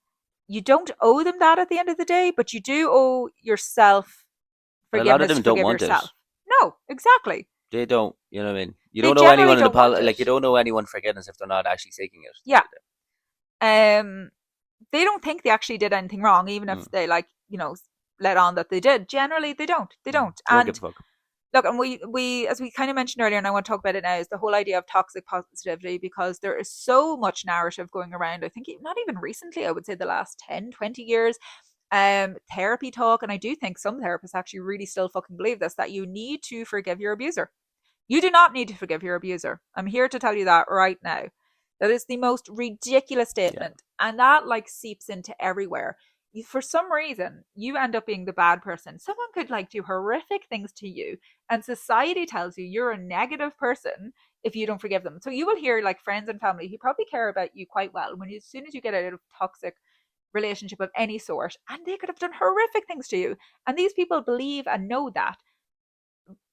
You don't owe them that at the end of the day, but you do owe yourself And a lot of forgiveness them to don't forgive want it. yourself. No, exactly. They don't. You know what I mean? You They don't know generally anyone in don't want like you it. don't know anyone forgiveness if they're not actually seeking it. Yeah. Um, they don't think they actually did anything wrong, even if Mm. they let on that they did. Generally, they don't. They don't. They won't give And a fuck. look, and we as we kind of mentioned earlier, and I want to talk about it now, is the whole idea of toxic positivity, because there is so much narrative going around. I think not even recently, I would say the last 10, 20 years, therapy talk, and I do think some therapists actually really still fucking believe this, that you need to forgive your abuser. You do not need to forgive your abuser. I'm here to tell you that right now. That is the most ridiculous Yeah. statement. And that like seeps into everywhere. For some reason, you end up being the bad person. Someone could like do horrific things to you, and society tells you you're a negative person if you don't forgive them. So you will hear like friends and family who probably care about you quite well, when as soon as you get out of toxic relationship of any sort, and they could have done horrific things to you. And these people believe and know that.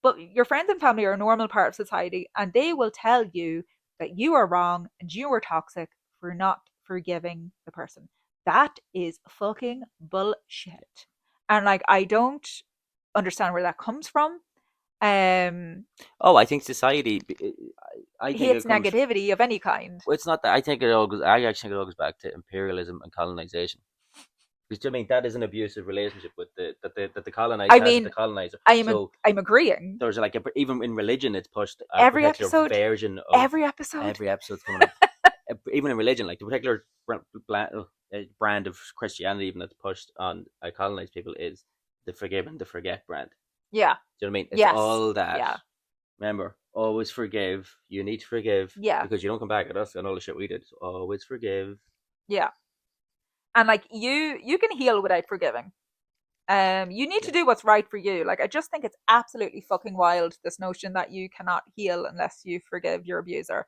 But your friends and family are a normal part of society, and they will tell you that you are wrong and you are toxic for not forgiving the person. That is fucking bullshit. And like, I don't understand where that comes from. Um, Oh, I think society. I think hates it comes. negativity of any kind. Well, it's not that. I think it all goes. I actually think it all goes back to imperialism and colonization. Because I mean that is an abusive relationship with the colonized I has with the mean, colonizer. I'm So I'm agreeing. there's like even in religion, it's pushed a Every particular episode, version of every episode. every episode's coming up. Even in religion, like the particular brand of Christianity, even that's pushed on colonized people, is the forgive and the forget brand. Yeah. Do you know what I mean? It's Yes. all that. Yeah. Remember, always forgive. You need to forgive Yeah. because you don't come back at us and all the shit we did. So always forgive. Yeah. And like you can heal without forgiving. You need to Yeah, do what's right for you. Like I just think it's absolutely fucking wild, this notion that you cannot heal unless you forgive your abuser.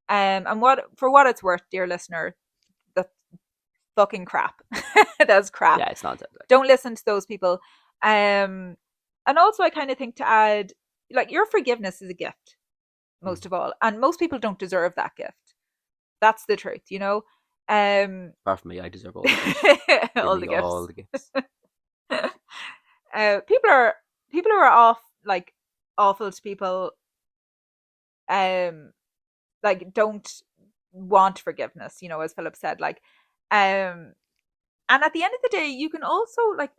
And what for what it's worth, dear listener, that's fucking crap. That's crap. yeah, it's nonsense. Like, Don't listen to those people. Um, and also I kind of think to add, like your forgiveness is a gift, most mm. of all, and most people don't deserve that gift. That's the truth, you know. Apart from me, I deserve all the gifts. Give All me the all gifts. the gifts. People are off like awful to people. Um, like don't want forgiveness, you know, as Philip said. Like, and at the end of the day, you can also like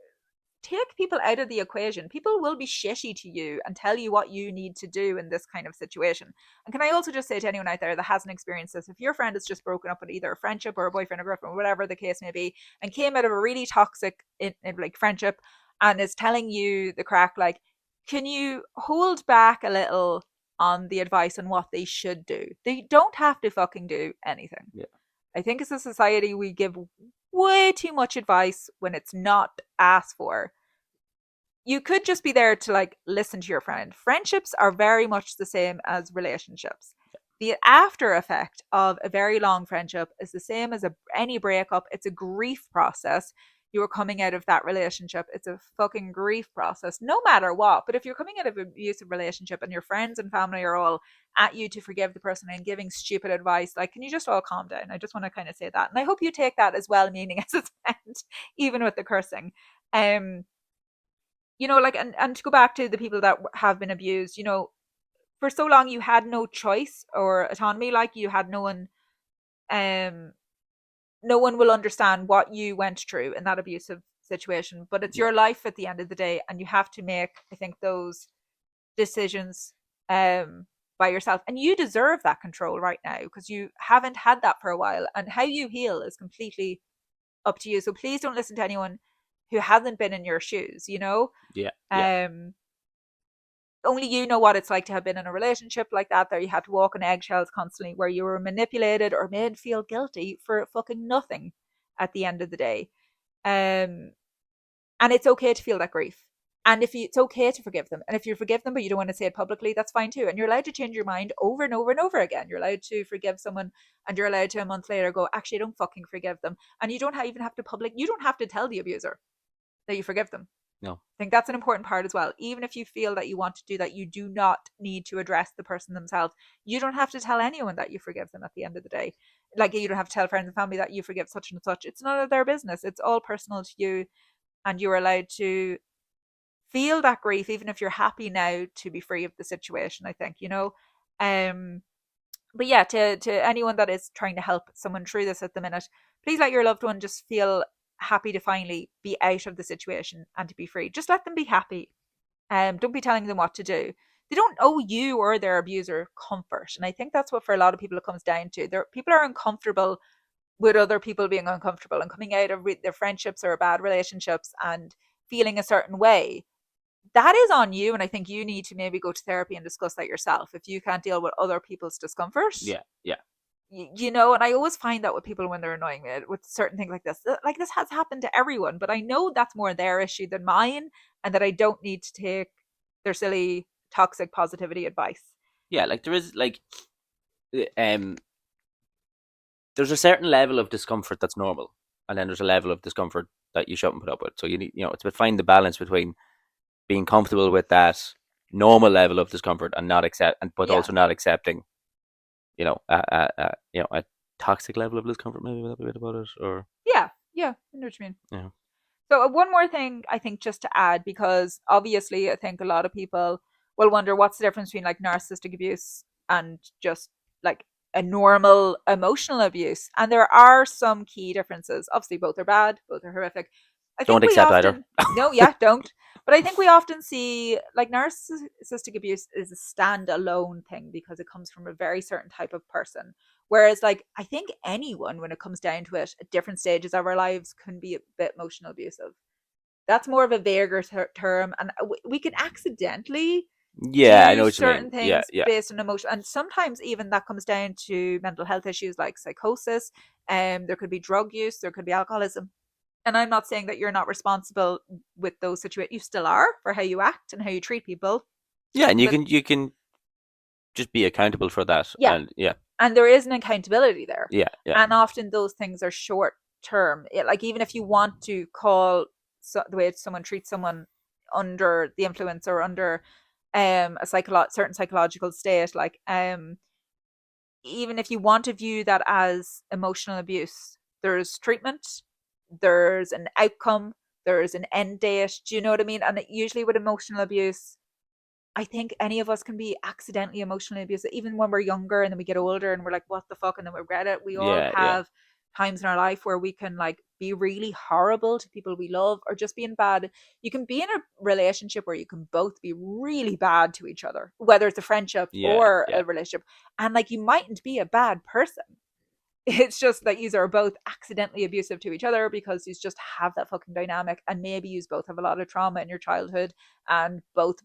take people out of the equation. People will be shitty to you and tell you what you need to do in this kind of situation. And can I also just say to anyone out there that hasn't experienced this, if your friend has just broken up with either a friendship or a boyfriend or girlfriend, whatever the case may be, and came out of a really toxic like friendship and is telling you the crack, like, can you hold back a little on the advice on what they should do? They don't have to fucking do anything. Yeah, I think as a society, we give way too much advice when it's not asked for. You could just be there to like listen to your friend. Friendships are very much the same as relationships. The after effect of a very long friendship is the same as any breakup. It's a grief process. You are coming out of that relationship. It's a fucking grief process, no matter what. But if you're coming out of an abusive relationship and your friends and family are all at you to forgive the person and giving stupid advice, like, can you just all calm down? I just want to kind of say that. And I hope you take that as well meaning as it's meant, even with the cursing. Um, you know, like, and to go back to the people that have been abused, you know, for so long you had no choice or autonomy. Like you had no one, um, no one will understand what you went through in that abusive situation. But it's yeah, your life at the end of the day, and you have to make, I think, those decisions by yourself. And you deserve that control right now because you haven't had that for a while. And how you heal is completely up to you. So please don't listen to anyone who hasn't been in your shoes, you know? yeah, yeah, Um, only you know what it's like to have been in a relationship like that you had to walk on eggshells constantly, where you were manipulated or made feel guilty for fucking nothing at the end of the day. um and it's okay to feel that grief, and if you, it's okay to forgive them, and if you forgive them but you don't want to say it publicly, that's fine too, and you're allowed to change your mind over and over and over again. You're allowed to forgive someone and you're allowed to a month later go, actually I don't fucking forgive them, and you don't even have to you don't have to tell the abuser that you forgive them. no, I think that's an important part as well. Even if you feel that you want to do that, you do not need to address the person themselves. You don't have to tell anyone that you forgive them at the end of the day. Like you don't have to tell friends and family that you forgive such and such. It's none of their business. It's all personal to you, and you're allowed to feel that grief, even if you're happy now to be free of the situation. I think, you know. Um, but yeah, to anyone that is trying to help someone through this at the minute, please let your loved one just feel happy to finally be out of the situation and to be free. Just let them be happy. Don't be telling them what to do. They don't owe you or their abuser comfort, and I think that's what for a lot of people it comes down to. People are uncomfortable with other people being uncomfortable and coming out of their friendships or bad relationships and feeling a certain way. That is on you, and I think you need to maybe go to therapy and discuss that yourself if you can't deal with other people's discomfort. yeah, yeah, You know, and I always find that with people when they're annoying me with certain things like this. Like this has happened to everyone, but I know that's more their issue than mine, and that I don't need to take their silly toxic positivity advice. yeah. Like there is like um, there's a certain level of discomfort that's normal, and then there's a level of discomfort that you shouldn't put up with. So you need, it's about finding the balance between being comfortable with that normal level of discomfort and not accept, and but Yeah, also not accepting, a toxic level of discomfort. Maybe would that be a bit about it, or yeah, I know what you mean. yeah, So one more thing I think just to add, because obviously I think a lot of people will wonder what's the difference between like narcissistic abuse and just like a normal emotional abuse. And there are some key differences. Obviously, both are bad, both are horrific. I Don't think we accept either. often, no, yeah, don't. But I think we often see like narcissistic abuse is a standalone thing because it comes from a very certain type of person. Whereas, like, I think anyone, when it comes down to it, at different stages of our lives, can be a bit emotional abusive. That's more of a vaguer term, and we can accidentally Yeah, I do know what you mean. certain Yeah, things yeah, based on emotion, and sometimes even that comes down to mental health issues like psychosis. There could be drug use, there could be alcoholism, and I'm not saying that you're not responsible with those situations. You still are for how you act and how you treat people, yeah. And but you can just be accountable for that. yeah, And yeah, and there is an accountability there, yeah, yeah, and often those things are short term. Like even if you want to call the way someone treats someone under the influence or under a certain psychological state, like even if you want to view that as emotional abuse, there's treatment, there's an outcome, there's an end date. Do you know what I mean? And usually with emotional abuse, I think any of us can be accidentally emotionally abusive, even when we're younger and then we get older and we're like, what the fuck? And then we regret it. We all yeah, yeah, have times in our life where we can like be really horrible to people we love or just being bad. You can be in a relationship where you can both be really bad to each other, whether it's a friendship yeah, or yeah, a relationship. And like you mightn't be a bad person. It's just that you are both accidentally abusive to each other because you just have that fucking dynamic, and maybe you both have a lot of trauma in your childhood and both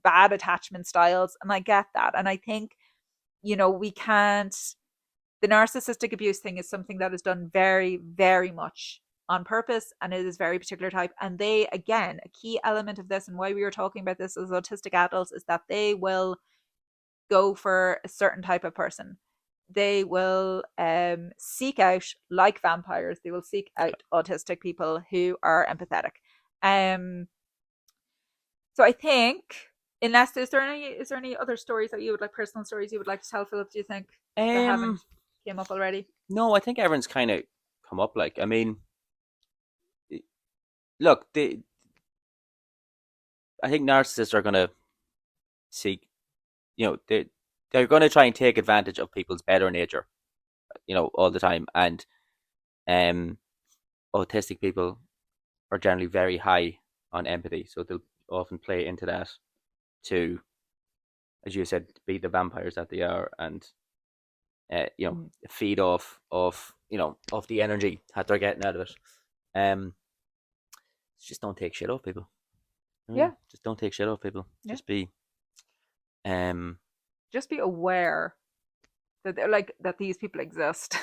bad attachment styles. And I get that. And I think, we can't, the narcissistic abuse thing is something that is done very, very much on purpose, and it is very particular type. And they, again, a key element of this and why we were talking about this as autistic adults is that they will go for a certain type of person. They will seek out, like vampires, they will seek out autistic people who are empathetic. Um, so I think, unless is there any other stories that you would like, personal stories you would like to tell, Philip? Do you think that yeah. haven't came up already? No, I think everyone's kind of come up. Like, I mean, look, I think narcissists are gonna seek, they're gonna try and take advantage of people's better nature, all the time. And um, autistic people are generally very high on empathy, so they'll often play into that to, as you said, be the vampires that they are, and feed off the energy that they're getting out of it. Um, just don't take shit off people. I Yeah, mean, just don't take shit off people. yeah. Um, Just be aware that they're like that these people exist.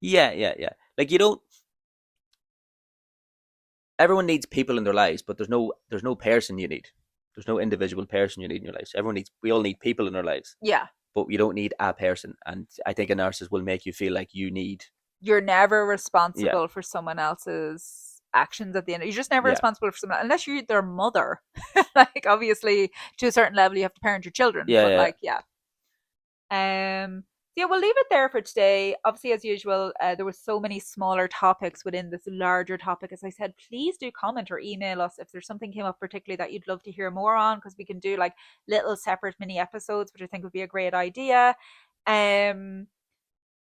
yeah, yeah, yeah. Like you don't. Everyone needs people in their lives, but there's no person you need. There's no individual person you need in your life. So we all need people in our lives, Yeah, but you don't need a person. And I think a narcissist will make you feel like you need. you're never Yeah, responsible for someone else's actions at the end. You're just never yeah, responsible for someone unless you're their mother. Like obviously, to a certain level, you have to parent your children. yeah, But yeah. like, yeah. Yeah, we'll leave it there for today. Obviously, as usual, there were so many smaller topics within this larger topic. As I said, please do comment or email us if there's something came up particularly that you'd love to hear more on, because we can do like little separate mini episodes, which I think would be a great idea. Um,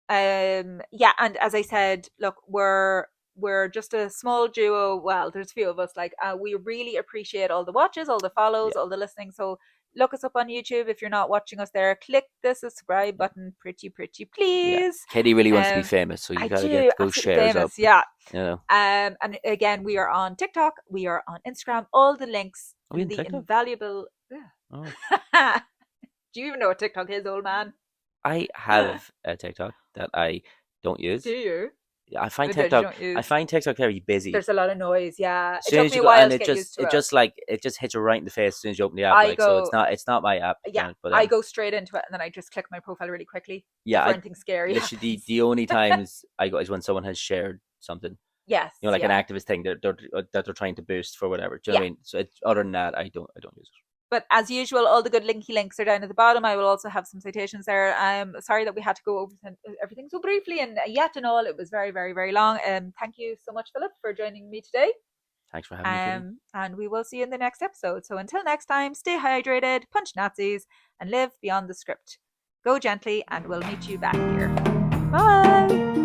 yeah, and as I said, look, we're just a small duo. Well, there's a few of us. Like, we really appreciate all the watches, all the follows, Yeah, all the listening. So look us up on YouTube if you're not watching us there. Click the subscribe button, pretty yeah. please. Katie really wants to be Um, famous, so you I gotta do get those absolutely shares up. famous, yeah. You know. And again, we are on TikTok, we are on Instagram. All the links Are we in in the TikTok? invaluable. Oh, Yeah. Do you even know what TikTok is, old man? I have a TikTok that I don't Do use. you? I find That you TikTok. don't I use. find TikTok very busy. There's a lot of noise. Yeah, As it soon took as me you a go, while and to get used to it. it just hits you right in the face as soon as you open the app. I Like, so go, it's not my app. yeah, But I go straight into it, and then I just click my profile really quickly yeah, before I anything scary literally happens. the only times I go is when someone has shared something, Yes, like an yeah, activist thing that they're trying to boost for whatever. Do you know yeah. what I mean? So other than that, I don't use it. But as usual, all the good linky links are down at the bottom. I will also have some citations there. I'm sorry that we had to go over everything so briefly, and yet and all, it was very, very, very long. Thank you so much, Philip, for joining me today. Thanks for having me, Kitty. And we will see you in the next episode. So until next time, stay hydrated, punch Nazis, and live beyond the script. Go gently, and we'll meet you back here. Bye.